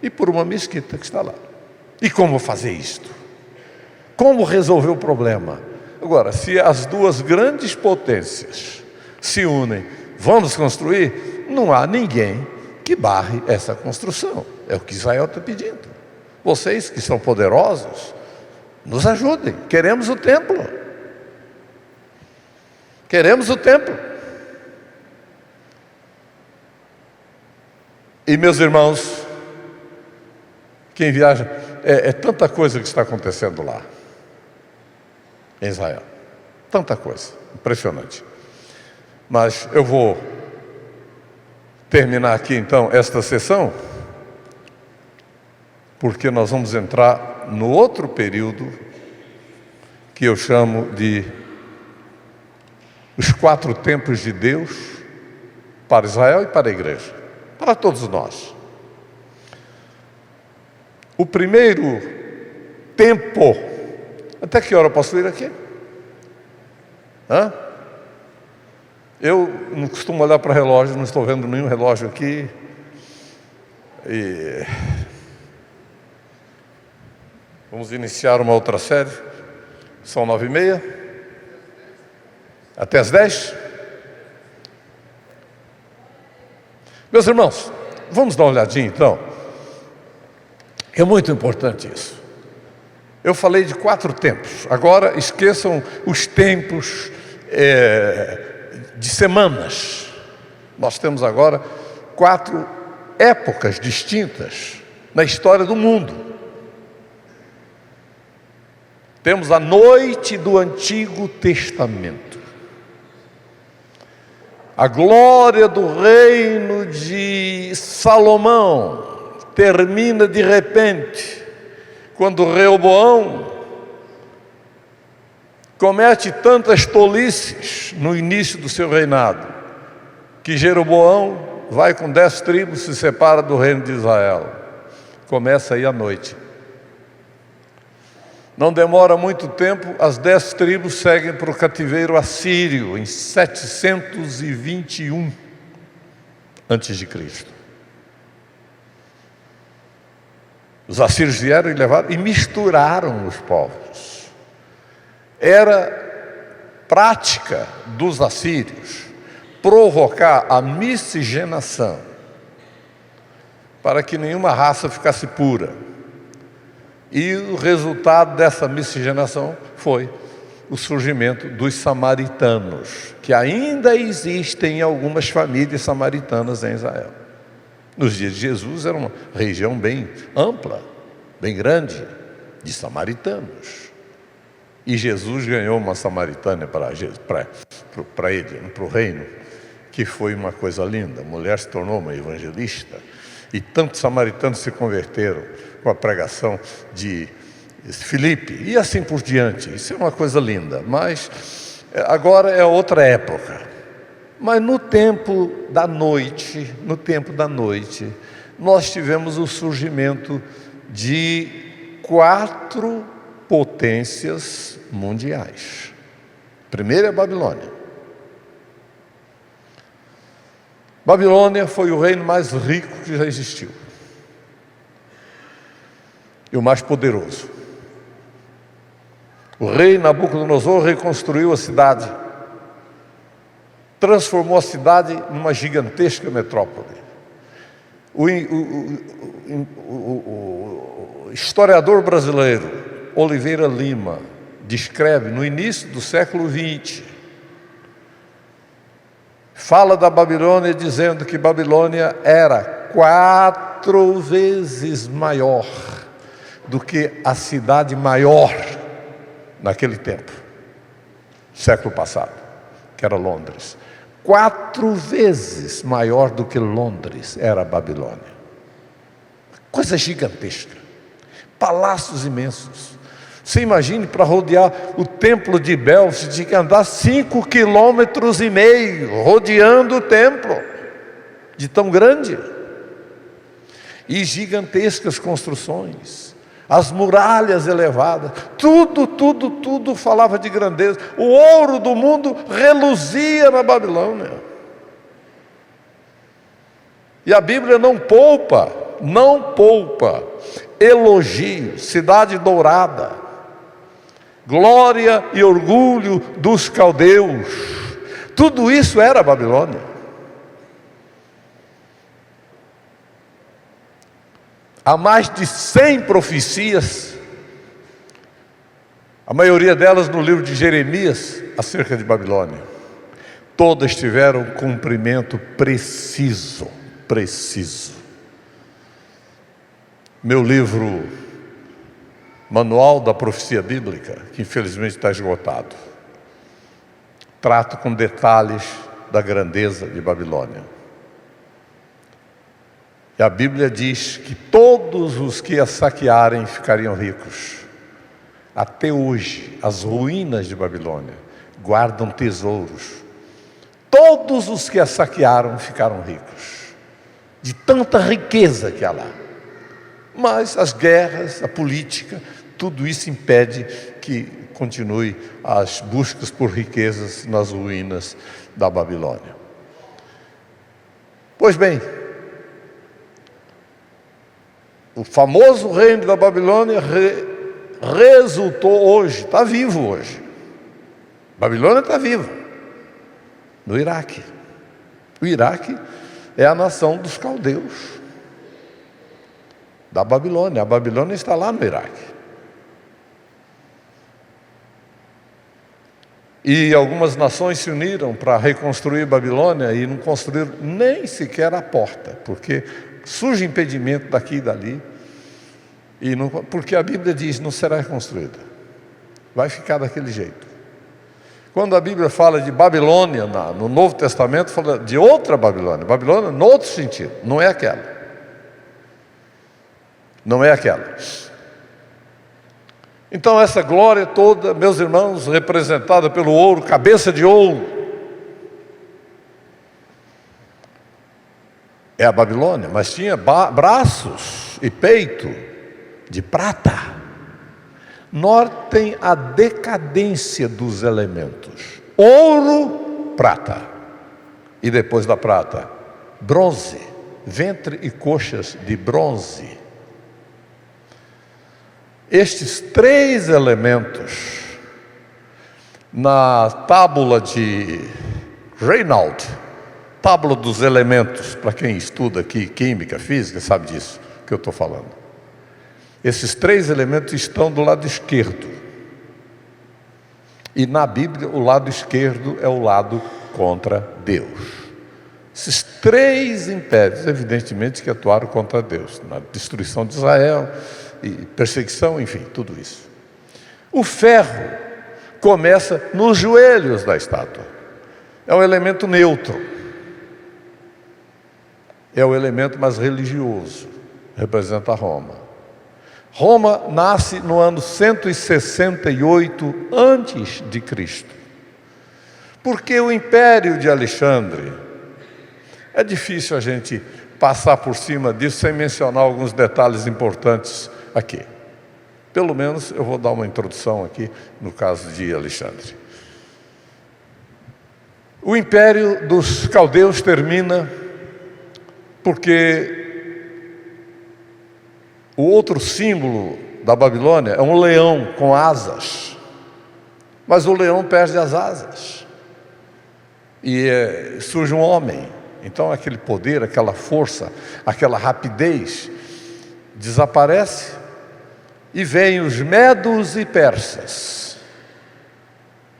e por uma mesquita que está lá. E como fazer isto? Como resolver o problema? Agora, se as duas grandes potências se unem, vamos construir, não há ninguém que barre essa construção. É o que Israel está pedindo. Vocês que são poderosos, nos ajudem. Queremos o templo. Queremos o templo. E meus irmãos, quem viaja, é tanta coisa que está acontecendo lá, em Israel. Tanta coisa, impressionante. Mas eu vou terminar aqui então esta sessão, porque nós vamos entrar no outro período que eu chamo de os 4 tempos de Deus para Israel e para a igreja, para todos nós. O primeiro tempo, até que hora eu posso ir aqui? Eu não costumo olhar para relógio, não estou vendo nenhum relógio aqui. E vamos iniciar uma outra série. São 9h30. Até as 10. Meus irmãos, vamos dar uma olhadinha então. É muito importante isso. Eu falei de 4 tempos. Agora esqueçam os tempos de semanas. Nós temos agora 4 épocas distintas na história do mundo. Temos a noite do Antigo Testamento. A glória do reino de Salomão termina de repente, quando Reoboão comete tantas tolices no início do seu reinado, que Jeroboão vai com 10 tribos, se separa do reino de Israel. Começa aí a noite. Não demora muito tempo, as 10 tribos seguem para o cativeiro assírio, em 721 a.C. Os assírios vieram e levaram e misturaram os povos. Era prática dos assírios provocar a miscigenação, para que nenhuma raça ficasse pura. E o resultado dessa miscigenação foi o surgimento dos samaritanos, que ainda existem algumas famílias samaritanas em Israel. Nos dias de Jesus era uma região bem ampla, bem grande, de samaritanos. E Jesus ganhou uma samaritana para ele, para o reino, que foi uma coisa linda. A mulher se tornou uma evangelista, e tantos samaritanos se converteram com a pregação de Filipe, e assim por diante. Isso é uma coisa linda, mas agora é outra época. Mas no tempo da noite, nós tivemos o surgimento de 4 potências mundiais. Primeiro é a Babilônia. Babilônia foi o reino mais rico que já existiu e o mais poderoso. O rei Nabucodonosor reconstruiu a cidade, transformou a cidade numa gigantesca metrópole. O historiador brasileiro Oliveira Lima descreve no início do século XX, fala da Babilônia dizendo que Babilônia era 4 vezes maior do que a cidade maior naquele tempo, século passado, que era Londres. 4 vezes maior do que Londres era a Babilônia. Coisa gigantesca, palácios imensos. Você imagine, para rodear o templo de Bel, você tinha que andar 5,5 quilômetros rodeando o templo, de tão grande. E gigantescas construções, as muralhas elevadas, tudo falava de grandeza. O ouro do mundo reluzia na Babilônia. E a Bíblia não poupa elogio, cidade dourada, glória e orgulho dos caldeus. Tudo isso era a Babilônia. Há mais de 100 profecias, a maioria delas no livro de Jeremias, acerca de Babilônia. Todas tiveram cumprimento preciso. Meu livro Manual da Profecia Bíblica, que infelizmente está esgotado, trato com detalhes da grandeza de Babilônia. E a Bíblia diz que todos os que a saquearem ficariam ricos. Até hoje, as ruínas de Babilônia guardam tesouros. Todos os que a saquearam ficaram ricos, de tanta riqueza que há lá. Mas as guerras, a política, tudo isso impede que continue as buscas por riquezas nas ruínas da Babilônia. Pois bem, o famoso reino da Babilônia resultou hoje, está vivo hoje. Babilônia está viva no Iraque. O Iraque é a nação dos caldeus da Babilônia. A Babilônia está lá no Iraque. E algumas nações se uniram para reconstruir Babilônia e não construíram nem sequer a porta, porque surge impedimento daqui e dali, porque a Bíblia diz, não será reconstruída, vai ficar daquele jeito. Quando a Bíblia fala de Babilônia no Novo Testamento, fala de outra Babilônia. Babilônia no outro sentido, não é aquela. Não é aquela. Então essa glória toda, meus irmãos, representada pelo ouro, cabeça de ouro, é a Babilônia, mas tinha braços e peito de prata. Notem a decadência dos elementos: ouro, prata, e depois da prata, bronze, ventre e coxas de bronze. Estes três elementos, na tábula de Reinhold, tábula dos elementos, para quem estuda aqui química, física, sabe disso que eu estou falando. Esses três elementos estão do lado esquerdo. E na Bíblia, o lado esquerdo é o lado contra Deus. Esses três impérios, evidentemente, que atuaram contra Deus, na destruição de Israel, e perseguição, enfim, tudo isso. O ferro começa nos joelhos da estátua. É um elemento neutro. É o elemento mais religioso. Representa Roma. Roma nasce no ano 168 antes de Cristo. Porque o Império de Alexandre, é difícil a gente passar por cima disso sem mencionar alguns detalhes importantes aqui. Pelo menos eu vou dar uma introdução aqui no caso de Alexandre. O Império dos Caldeus termina porque o outro símbolo da Babilônia é um leão com asas. Mas o leão perde as asas e surge um homem. Então aquele poder, aquela força, aquela rapidez desaparece. E vêm os medos e persas.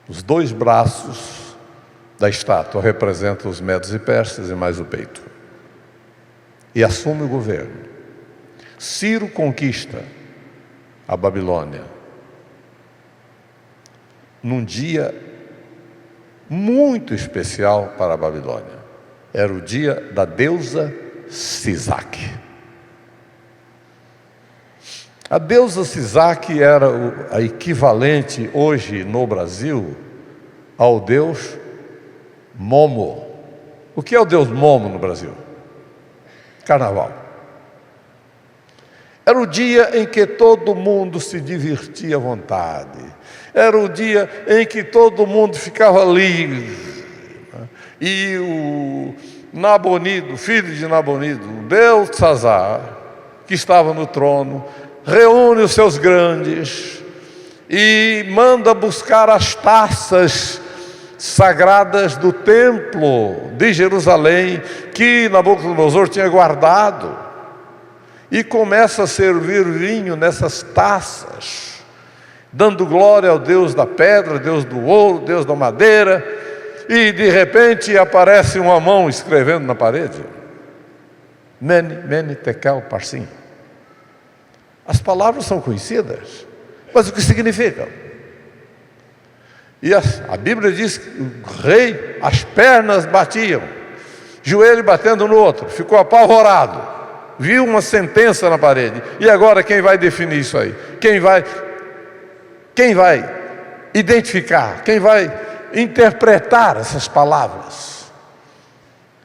Os dois braços da estátua representam os medos e persas e mais o peito. E assume o governo. Ciro conquista a Babilônia num dia muito especial para a Babilônia. Era o dia da deusa Sisaque. A deusa Sisaque era a equivalente hoje no Brasil ao deus Momo. O que é o deus Momo no Brasil? Carnaval. Era o dia em que todo mundo se divertia à vontade. Era o dia em que todo mundo ficava livre. E o Nabonido, filho de Nabonido, o Beltesazar, que estava no trono, reúne os seus grandes e manda buscar as taças sagradas do templo de Jerusalém que Nabucodonosor tinha guardado e começa a servir vinho nessas taças, dando glória ao Deus da pedra, Deus do ouro, Deus da madeira, e de repente aparece uma mão escrevendo na parede: Mene, Tekel, Parsim. As palavras são conhecidas, mas o que significam? E a Bíblia diz que o rei, as pernas batiam, joelho batendo no outro, ficou apavorado, viu uma sentença na parede. E agora quem vai definir isso aí? Quem vai identificar? Quem vai interpretar essas palavras?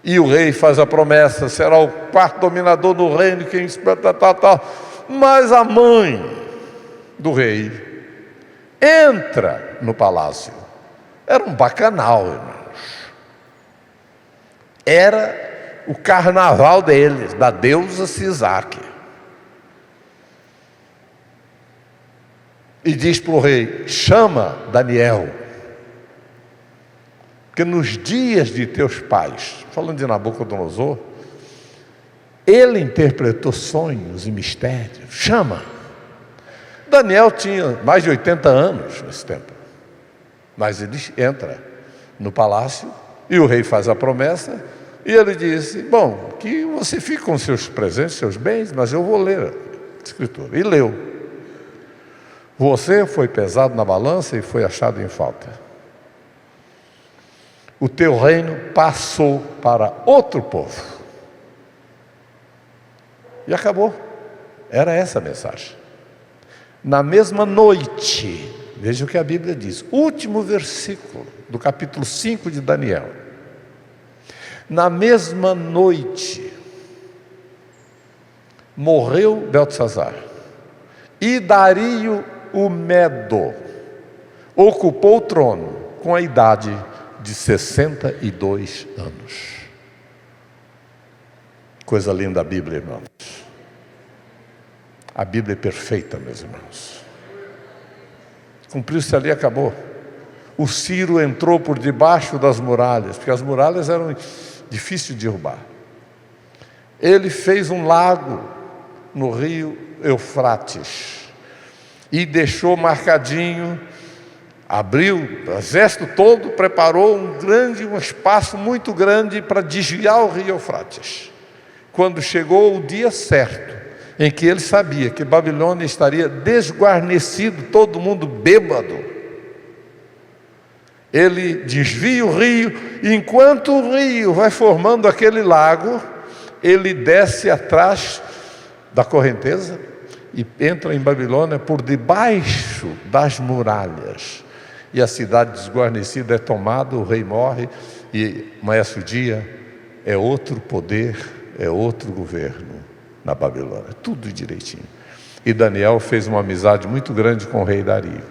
E o rei faz a promessa: será o quarto dominador do reino, quem tal. Mas a mãe do rei entra no palácio. Era um bacanal, irmãos. Era o carnaval deles, da deusa Sisaque. E diz para o rei: chama Daniel, porque nos dias de teus pais, falando de Nabucodonosor, ele interpretou sonhos e mistérios. Chama. Daniel tinha mais de 80 anos nesse tempo. Mas ele entra no palácio e o rei faz a promessa. E ele disse: bom, que você fique com seus presentes, seus bens, mas eu vou ler a escritura. E leu: você foi pesado na balança e foi achado em falta. o teu reino passou para outro povo. E acabou. Era essa a mensagem. Na mesma noite, veja o que a Bíblia diz, último versículo do capítulo 5 de Daniel. Na mesma noite, morreu Beltesazar, e Dario o Medo ocupou o trono com a idade de 62 anos. Coisa linda a Bíblia, irmãos. A Bíblia é perfeita, meus irmãos. Cumpriu-se ali e acabou. O Ciro entrou por debaixo das muralhas, porque as muralhas eram difíceis de derrubar. Ele fez um lago no rio Eufrates e deixou marcadinho, abriu, o exército todo preparou um espaço muito grande para desviar o rio Eufrates. Quando chegou o dia certo, em que ele sabia que Babilônia estaria desguarnecido, todo mundo bêbado, ele desvia o rio, e enquanto o rio vai formando aquele lago, ele desce atrás da correnteza e entra em Babilônia por debaixo das muralhas, e a cidade desguarnecida é tomada, o rei morre, e amanhece o dia, é outro poder, é outro governo na Babilônia, tudo direitinho. E Daniel fez uma amizade muito grande com o rei Dario,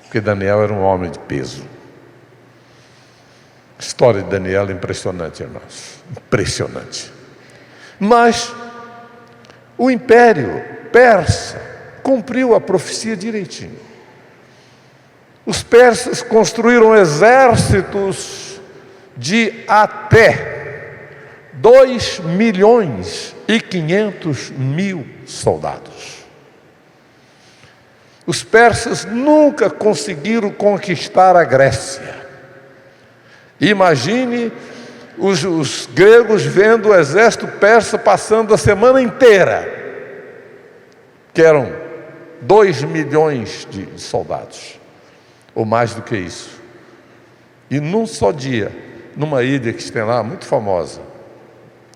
porque Daniel era um homem de peso. A história de Daniel é impressionante, irmãos, impressionante. Mas o Império Persa cumpriu a profecia direitinho. Os persas construíram exércitos de até 2.500.000 soldados. Os persas nunca conseguiram conquistar a Grécia. Imagine os gregos vendo o exército persa passando a semana inteira, que eram 2 milhões de soldados, ou mais do que isso. E num só dia, numa ilha que tem lá, muito famosa,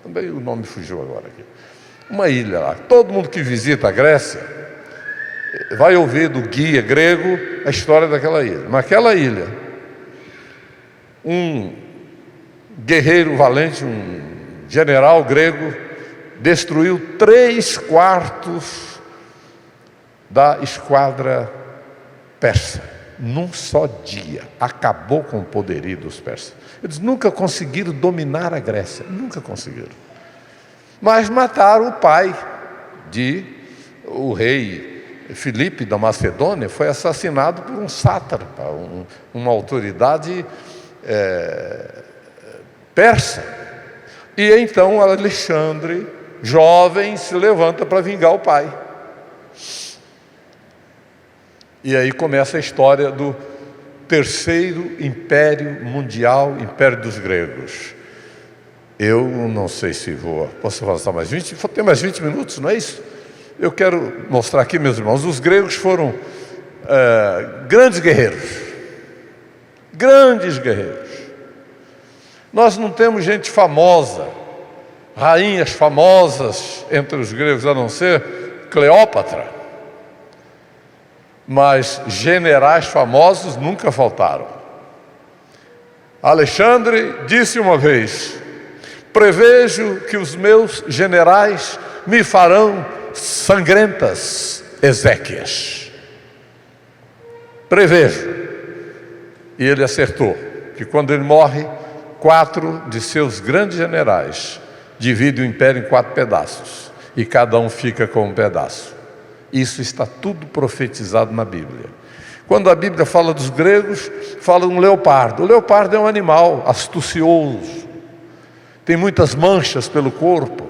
também o nome fugiu agora aqui, uma ilha lá, todo mundo que visita a Grécia vai ouvir do guia grego a história daquela ilha. Naquela ilha, um guerreiro valente, um general grego, destruiu 3/4 da esquadra persa, num só dia. Acabou com o poderio dos persas. Eles nunca conseguiram dominar a Grécia, nunca conseguiram. Mas mataram o pai o rei Filipe da Macedônia, foi assassinado por um sátrapa, uma autoridade persa. E então Alexandre, jovem, se levanta para vingar o pai. E aí começa a história do terceiro império mundial, império dos gregos. Eu não sei se posso avançar mais 20, tem mais 20 minutos, não é isso? Eu quero mostrar aqui, meus irmãos, os gregos foram grandes guerreiros. Grandes guerreiros. Nós não temos gente famosa, rainhas famosas entre os gregos, a não ser Cleópatra. Mas generais famosos nunca faltaram. Alexandre disse uma vez: prevejo que os meus generais me farão sangrentas exéquias. Prevejo. E ele acertou, que quando ele morre, 4 de seus grandes generais dividem o império em 4 pedaços, e cada um fica com um pedaço. Isso está tudo profetizado na Bíblia. Quando a Bíblia fala dos gregos, fala de um leopardo. O leopardo é um animal astucioso, tem muitas manchas pelo corpo,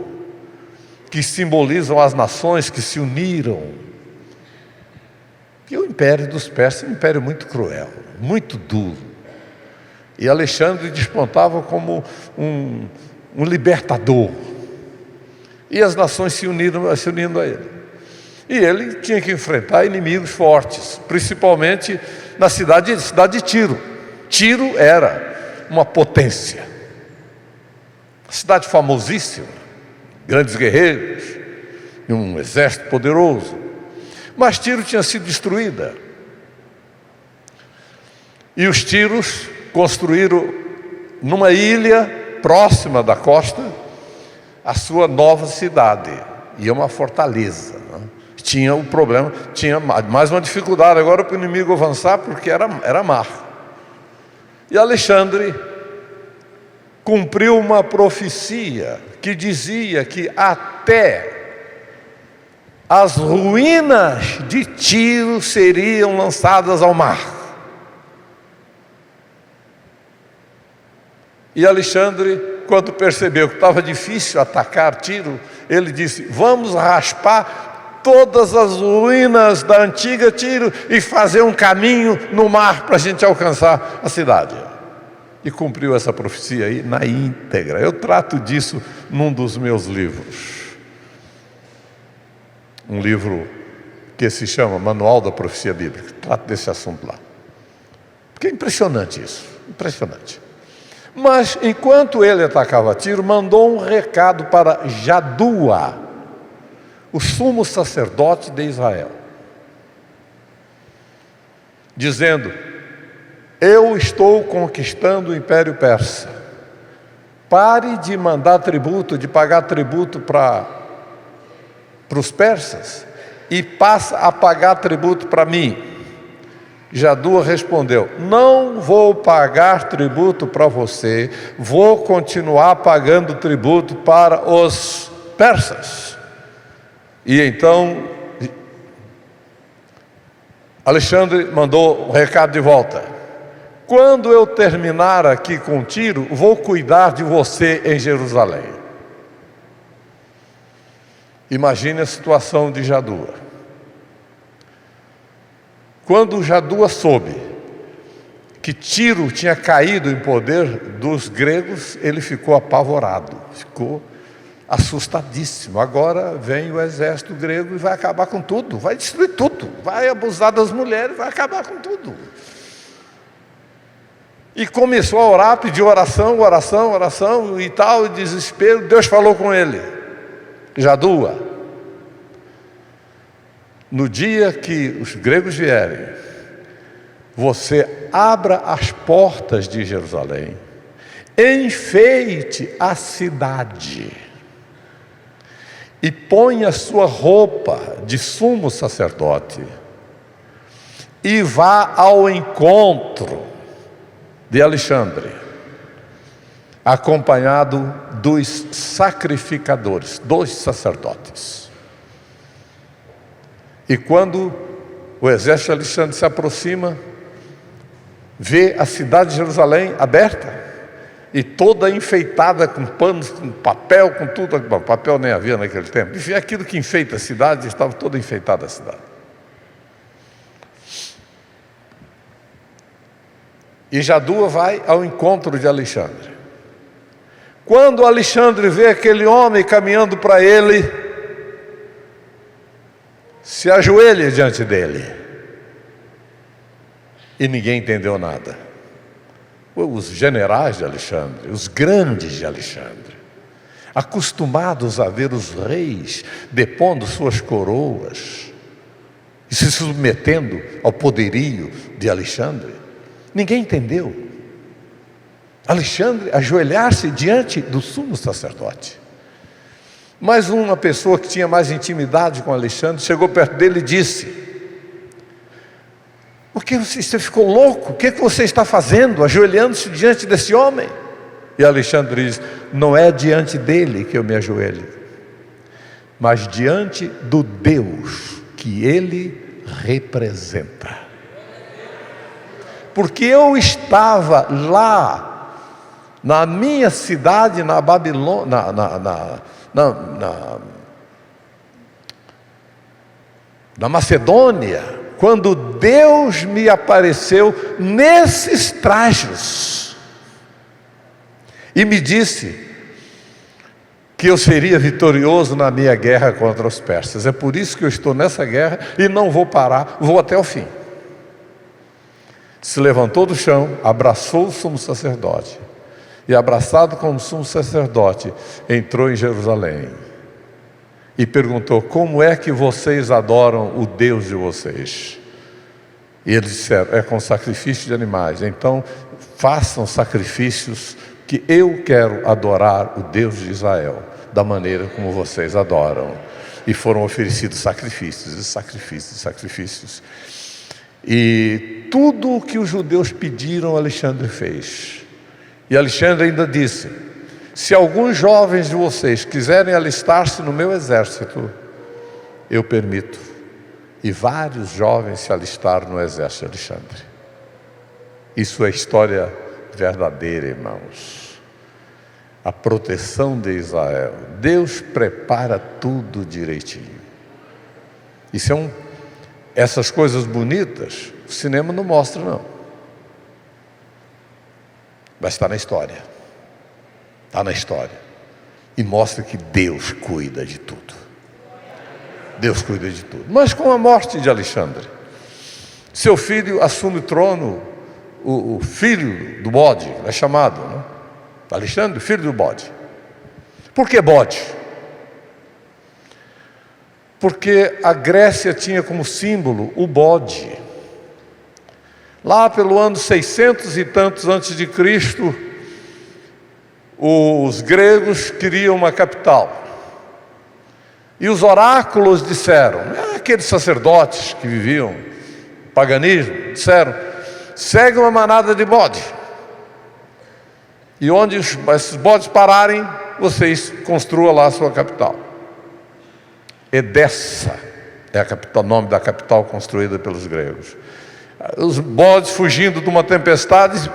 que simbolizam as nações que se uniram. E o império dos persas é um império muito cruel, muito duro. E Alexandre despontava como um libertador. E as nações se unindo a ele. E ele tinha que enfrentar inimigos fortes, principalmente na cidade de Tiro. Tiro era uma potência, uma cidade famosíssima, grandes guerreiros, e um exército poderoso. Mas Tiro tinha sido destruída. E os tíros construíram numa ilha próxima da costa a sua nova cidade, e uma fortaleza, né? Tinha um problema, tinha mais uma dificuldade agora para o inimigo avançar, porque era mar. E Alexandre cumpriu uma profecia que dizia que até as ruínas de Tiro seriam lançadas ao mar. E Alexandre, quando percebeu que estava difícil atacar Tiro, ele disse: vamos raspar todas as ruínas da antiga Tiro e fazer um caminho no mar para a gente alcançar a cidade. E cumpriu essa profecia aí na íntegra. Eu trato disso num dos meus livros. Um livro que se chama Manual da Profecia Bíblica. Trato desse assunto lá. Porque é impressionante isso, impressionante. Mas enquanto ele atacava Tiro, mandou um recado para Jadua, o sumo sacerdote de Israel, dizendo: eu estou conquistando o Império Persa. Pare de mandar tributo, de pagar tributo para os persas e passa a pagar tributo para mim. Jadua respondeu: não vou pagar tributo para você, vou continuar pagando tributo para os persas. E então Alexandre mandou um recado de volta: quando eu terminar aqui com Tiro, vou cuidar de você em Jerusalém. Imagine a situação de Jadua. Quando Jadua soube que Tiro tinha caído em poder dos gregos, ele ficou apavorado, ficou assustadíssimo. Agora vem o exército grego e vai acabar com tudo, vai destruir tudo, vai abusar das mulheres, vai acabar com tudo. E começou a orar, pediu oração e tal, e desespero. Deus falou com ele: Jadua, no dia que os gregos vierem, você abra as portas de Jerusalém, enfeite a cidade e ponha sua roupa de sumo sacerdote e vá ao encontro de Alexandre, acompanhado dos sacrificadores, dos sacerdotes. E quando o exército de Alexandre se aproxima, vê a cidade de Jerusalém aberta e toda enfeitada com panos, com papel, com tudo. Bom, papel nem havia naquele tempo. Enfim, aquilo que enfeita a cidade, estava toda enfeitada a cidade. E Jadua vai ao encontro de Alexandre. Quando Alexandre vê aquele homem caminhando para ele, se ajoelha diante dele. E ninguém entendeu nada. Os generais de Alexandre, os grandes de Alexandre, acostumados a ver os reis depondo suas coroas e se submetendo ao poderio de Alexandre, ninguém entendeu. Alexandre ajoelhar-se diante do sumo sacerdote. Mas uma pessoa que tinha mais intimidade com Alexandre chegou perto dele e disse: por que você ficou louco? O que você está fazendo, ajoelhando-se diante desse homem? E Alexandre diz: não é diante dele que eu me ajoelho, mas diante do Deus que ele representa. Porque eu estava lá, na minha cidade, na Babilônia, na Macedônia, quando Deus me apareceu nesses trajos e me disse que eu seria vitorioso na minha guerra contra os persas. É por isso que eu estou nessa guerra e não vou parar, vou até o fim. Se levantou do chão, abraçou o sumo sacerdote. E abraçado com o sumo sacerdote, entrou em Jerusalém. E perguntou: como é que vocês adoram o Deus de vocês? E eles disseram: é com sacrifício de animais. Então façam sacrifícios, que eu quero adorar o Deus de Israel, da maneira como vocês adoram. E foram oferecidos sacrifícios, e sacrifícios, e sacrifícios. E tudo o que os judeus pediram, Alexandre fez. E Alexandre ainda disse: se alguns jovens de vocês quiserem alistar-se no meu exército, eu permito. E vários jovens se alistaram no exército de Alexandre. Isso é história verdadeira, irmãos. A proteção de Israel. Deus prepara tudo direitinho. Isso essas coisas bonitas, o cinema não mostra, não. Mas está na história. Está na história. E mostra que Deus cuida de tudo. Deus cuida de tudo. Mas com a morte de Alexandre, seu filho assume o trono, o filho do bode, é chamado, né? Alexandre, filho do bode. Por que bode? Porque a Grécia tinha como símbolo o bode. Lá pelo ano 600 e tantos antes de Cristo, os gregos queriam uma capital. E os oráculos disseram, aqueles sacerdotes que viviam paganismo, disseram: segue uma manada de bode. E onde esses bodes pararem, vocês construam lá a sua capital. Edessa é o nome da capital construída pelos gregos. Os bodes fugindo de uma tempestade,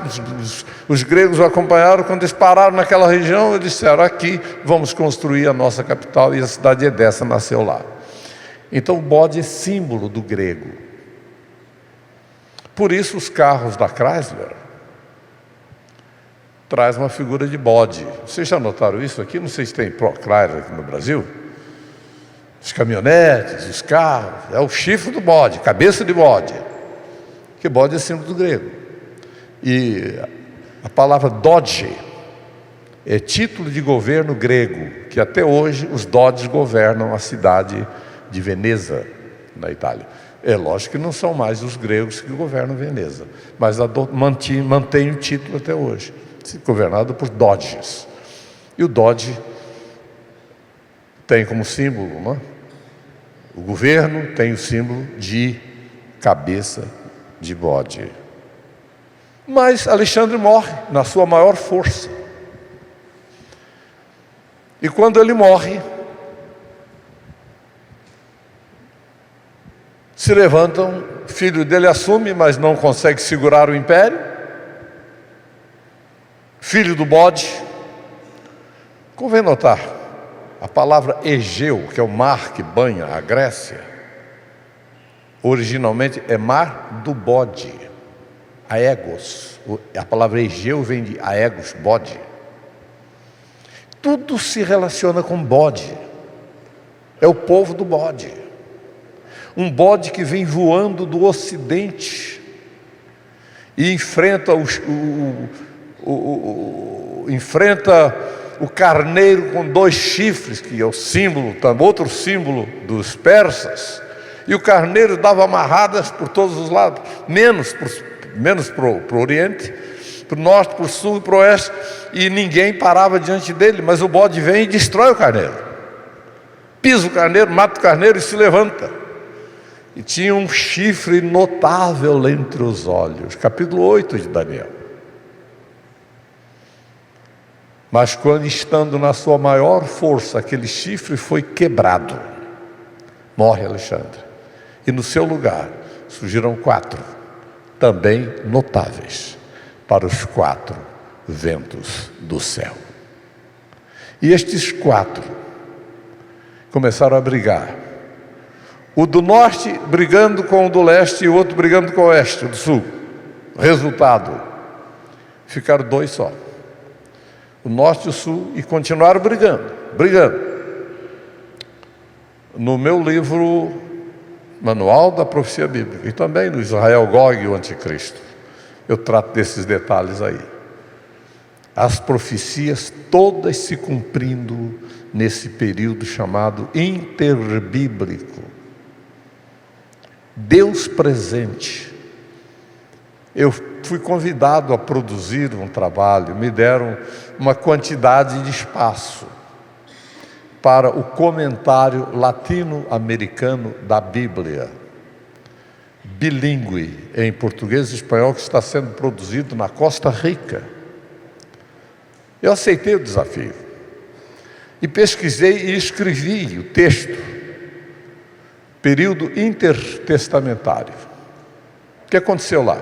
os gregos o acompanharam. Quando eles pararam naquela região, eles disseram: aqui vamos construir a nossa capital. E a cidade de Edessa nasceu lá. Então o bode é símbolo do grego. Por isso os carros da Chrysler traz uma figura de bode. Vocês já notaram isso aqui? Não sei se tem Chrysler aqui no Brasil. Os caminhonetes, os carros, é o chifre do bode, cabeça de bode. Que bode é símbolo do grego. E a palavra doge é título de governo grego, que até hoje os doges governam a cidade de Veneza, na Itália. É lógico que não são mais os gregos que governam Veneza, mas mantém o título até hoje, governado por doges. E o doge tem como símbolo, não é? O governo tem o símbolo de cabeça de bode. Mas Alexandre morre na sua maior força. E quando ele morre, se levantam, filho dele assume, mas não consegue segurar o império. Filho do bode. Convém notar, a palavra Egeu, que é o mar que banha a Grécia, originalmente é mar do bode, aegos. A palavra Egeu vem de aegos, bode. Tudo se relaciona com bode. É o povo do bode. Um bode que vem voando do ocidente e enfrenta enfrenta o carneiro com 2 chifres, que é o símbolo, outro símbolo dos persas. E o carneiro dava amarradas por todos os lados, menos para o oriente, para o norte, para o sul e para o oeste, e ninguém parava diante dele. Mas o bode vem e destrói o carneiro, pisa o carneiro, mata o carneiro e se levanta. E tinha um chifre notável entre os olhos, capítulo 8 de Daniel. Mas quando, estando na sua maior força, aquele chifre foi quebrado, morre Alexandre. E no seu lugar surgiram 4, também notáveis, para os 4 ventos do céu. E estes 4 começaram a brigar. O do norte brigando com o do leste e o outro brigando com o oeste, do sul. Resultado, ficaram 2 só. O norte e o sul, e continuaram brigando. No meu livro Manual da Profecia Bíblica, e também no Israel Gog e o Anticristo, eu trato desses detalhes aí. As profecias todas se cumprindo nesse período chamado interbíblico. Deus presente. Eu fui convidado a produzir um trabalho, me deram uma quantidade de espaço para o comentário latino-americano da Bíblia, bilíngue em português e espanhol, que está sendo produzido na Costa Rica. Eu aceitei o desafio e pesquisei e escrevi o texto, período intertestamentário. O que aconteceu lá?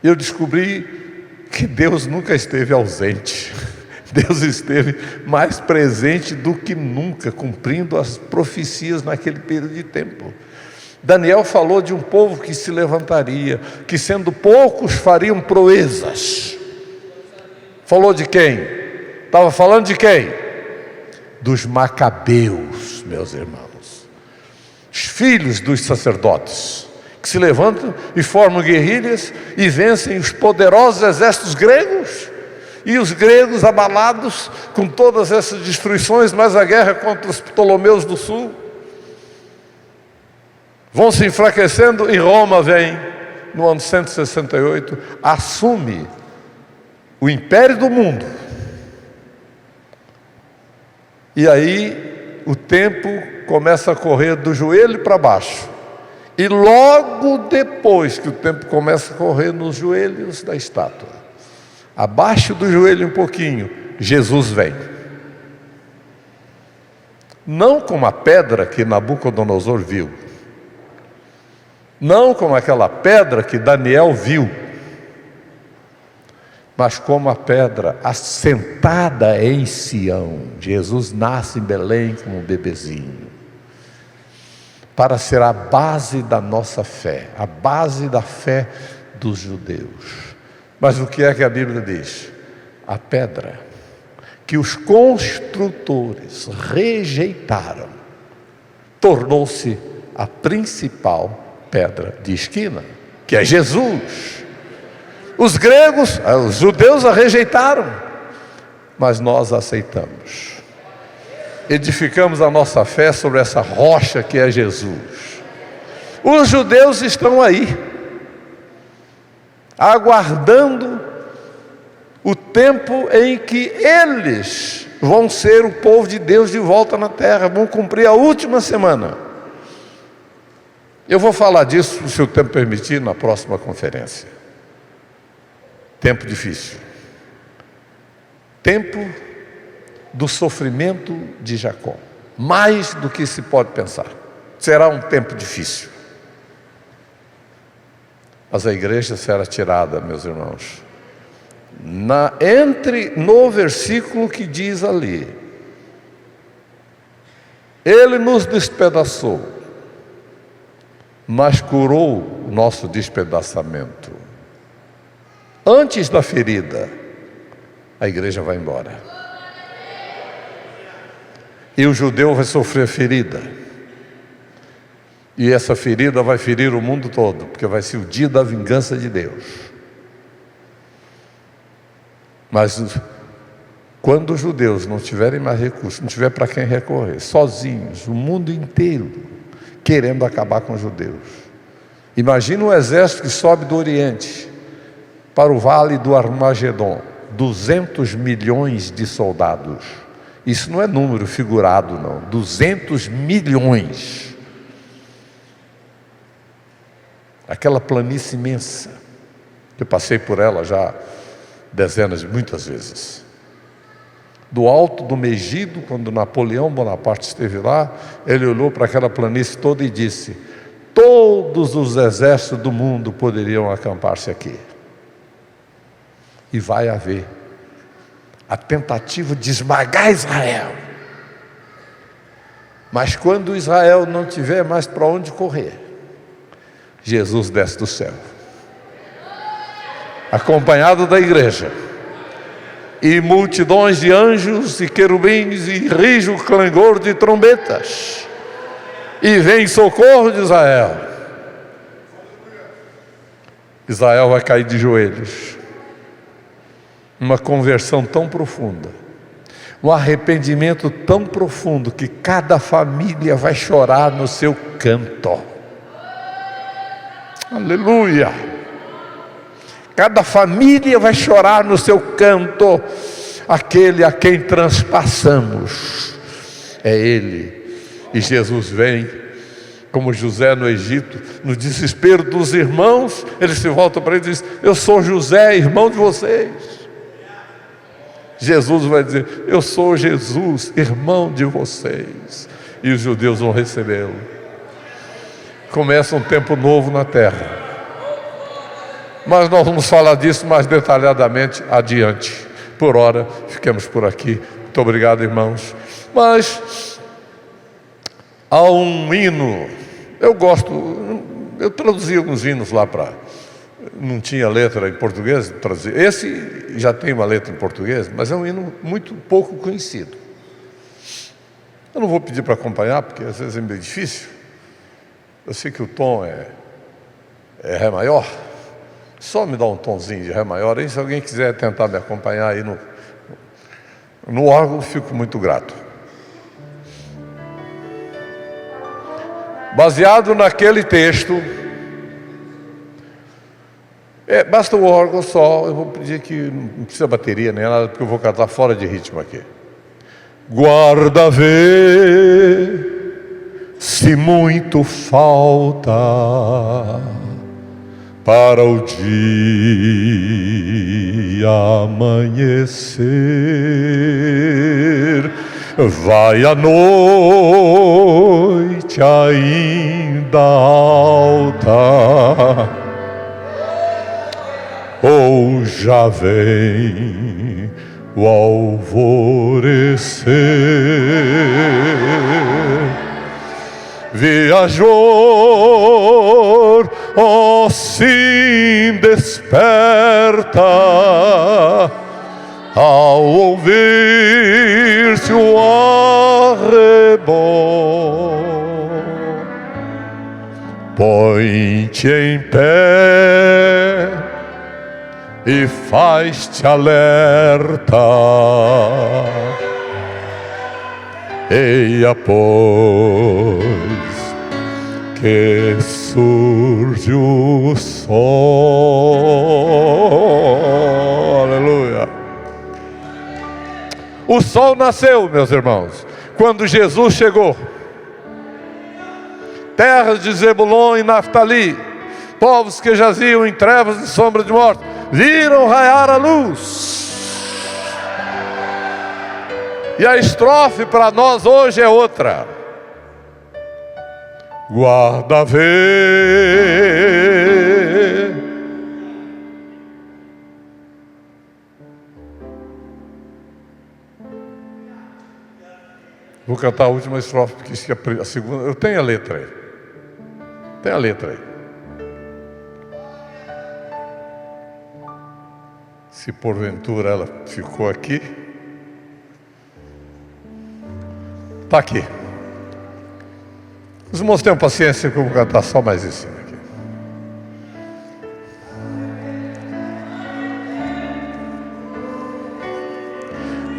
Eu descobri que Deus nunca esteve ausente. Deus esteve mais presente do que nunca, cumprindo as profecias naquele período de tempo. Daniel falou de um povo que se levantaria, que sendo poucos fariam proezas. Falou de quem? Estava falando de quem? Dos macabeus, meus irmãos. Os filhos dos sacerdotes, que se levantam e formam guerrilhas e vencem os poderosos exércitos gregos. E os gregos abalados com todas essas destruições, mas a guerra contra os Ptolomeus do Sul, vão se enfraquecendo e Roma vem, no ano 168, assume o império do mundo. E aí o tempo começa a correr do joelho para baixo. E logo depois que o tempo começa a correr nos joelhos da estátua, abaixo do joelho um pouquinho, Jesus vem. Não como a pedra que Nabucodonosor viu, não como aquela pedra que Daniel viu, mas como a pedra assentada em Sião. Jesus nasce em Belém como um bebezinho, para ser a base da nossa fé, a base da fé dos judeus. Mas o que é que a Bíblia diz? A pedra que os construtores rejeitaram tornou-se a principal pedra de esquina, que é Jesus. Os gregos, os judeus a rejeitaram, mas nós a aceitamos. Edificamos a nossa fé sobre essa rocha que é Jesus. Os judeus estão aí, aguardando o tempo em que eles vão ser o povo de Deus de volta na terra, vão cumprir a última semana. Eu vou falar disso, se o tempo permitir, na próxima conferência. Tempo difícil. Tempo do sofrimento de Jacó. Mais do que se pode pensar. Será um tempo difícil. Mas a igreja será tirada, meus irmãos. No versículo que diz ali: Ele nos despedaçou, mas curou o nosso despedaçamento. Antes da ferida, a igreja vai embora. E o judeu vai sofrer ferida. E essa ferida vai ferir o mundo todo, porque vai ser o dia da vingança de Deus. Mas quando os judeus não tiverem mais recursos, não tiver para quem recorrer, sozinhos, o mundo inteiro querendo acabar com os judeus. Imagina um exército que sobe do Oriente para o vale do Armagedon, 200 milhões de soldados. Isso não é número figurado, não. 200 milhões. Aquela planície imensa, eu passei por ela já dezenas, muitas vezes. Do alto do Megido, quando Napoleão Bonaparte esteve lá, ele olhou para aquela planície toda e disse: todos os exércitos do mundo poderiam acampar-se aqui. E vai haver a tentativa de esmagar Israel. Mas quando Israel não tiver mais para onde correr, Jesus desce do céu, acompanhado da igreja, e multidões de anjos e querubins, e rijo clangor de trombetas, e vem socorro de Israel. Israel vai cair de joelhos. Uma conversão tão profunda, um arrependimento tão profundo, que cada família vai chorar no seu canto. Aleluia! Cada família vai chorar no seu canto. Aquele a quem transpassamos é Ele. E Jesus vem, como José no Egito, no desespero dos irmãos, ele se volta para ele e diz: eu sou José, irmão de vocês. Jesus vai dizer: eu sou Jesus, irmão de vocês. E os judeus vão recebê-lo. Começa um tempo novo na terra. Mas nós vamos falar disso mais detalhadamente adiante. Por hora, fiquemos por aqui. Muito obrigado, irmãos. Mas há um hino, eu traduzi alguns hinos lá para... Não tinha letra em português, traduzi. Esse já tem uma letra em português, mas é um hino muito pouco conhecido. Eu não vou pedir para acompanhar, porque às vezes é meio difícil. Eu sei que o tom é Ré maior. Só me dá um tomzinho de Ré maior. Aí se alguém quiser tentar me acompanhar aí no órgão, fico muito grato. Baseado naquele texto, basta o órgão só. Eu vou pedir que não precisa bateria nem nada, porque eu vou cantar fora de ritmo aqui. Guarda, vê se muito falta para o dia amanhecer. Vai a noite ainda alta, ou já vem o alvorecer. Viajor, ó sim, desperta ao ouvir-se o arrebol. Põe-te em pé e faz-te alerta. Eia, pois, que surge o sol. Aleluia. O sol nasceu, meus irmãos, quando Jesus chegou. Terras de Zebulon e Naftali, povos que jaziam em trevas e sombra de morte, viram raiar a luz. E a estrofe para nós hoje é outra. Guarda, vê. Vou cantar a última estrofe, porque a segunda... Eu tenho a letra aí. Tem a letra aí. Se porventura ela ficou aqui... Está aqui. Os irmãos tenham paciência que eu vou cantar só mais isso aqui.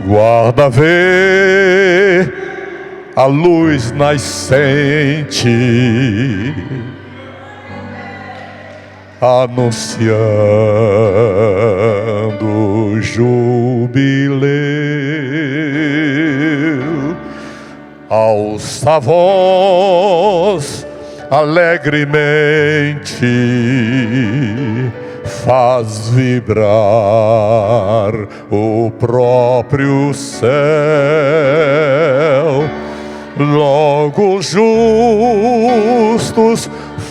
Guarda, vê a luz nascente, anunciando o jubileu. Alça a voz alegremente, faz vibrar o próprio céu. Logo justos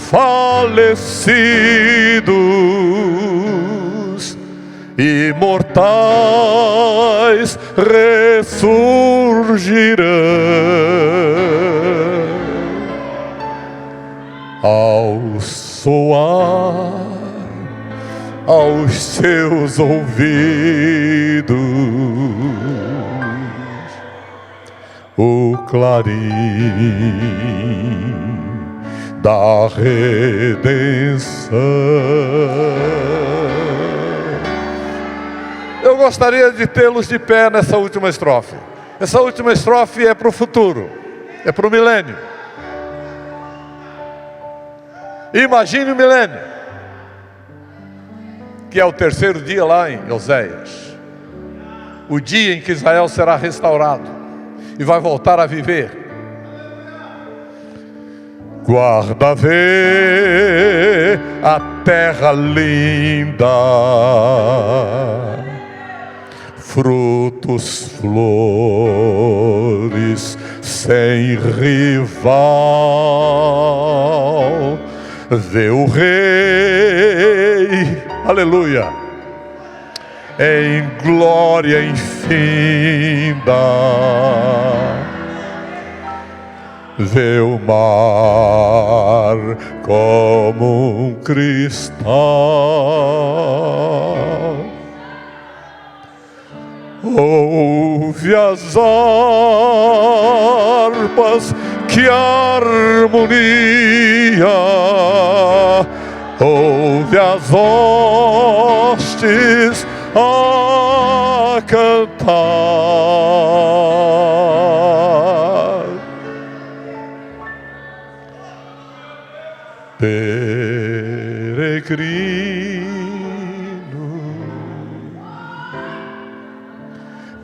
falecidos, imortais ressurgirão ao soar aos seus ouvidos o clarim da redenção. Eu gostaria de tê-los de pé nessa última estrofe. Essa última estrofe é para o futuro, é para o milênio. Imagine o milênio, que é o terceiro dia lá em Oséias, o dia em que Israel será restaurado e vai voltar a viver. Guarda, vê a terra linda, frutos, flores, sem rival. Vê o Rei, aleluia, em glória infinda. Vê o mar como um cristal. Ouve as harpas, que harmonia. Ouve as hostes a cantar.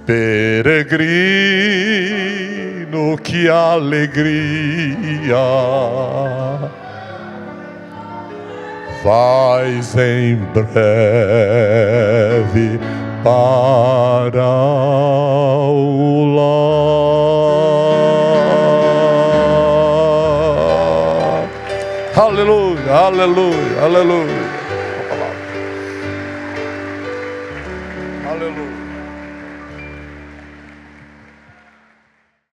Peregrino, que alegria, vais em breve para o lar. Aleluia, aleluia, aleluia.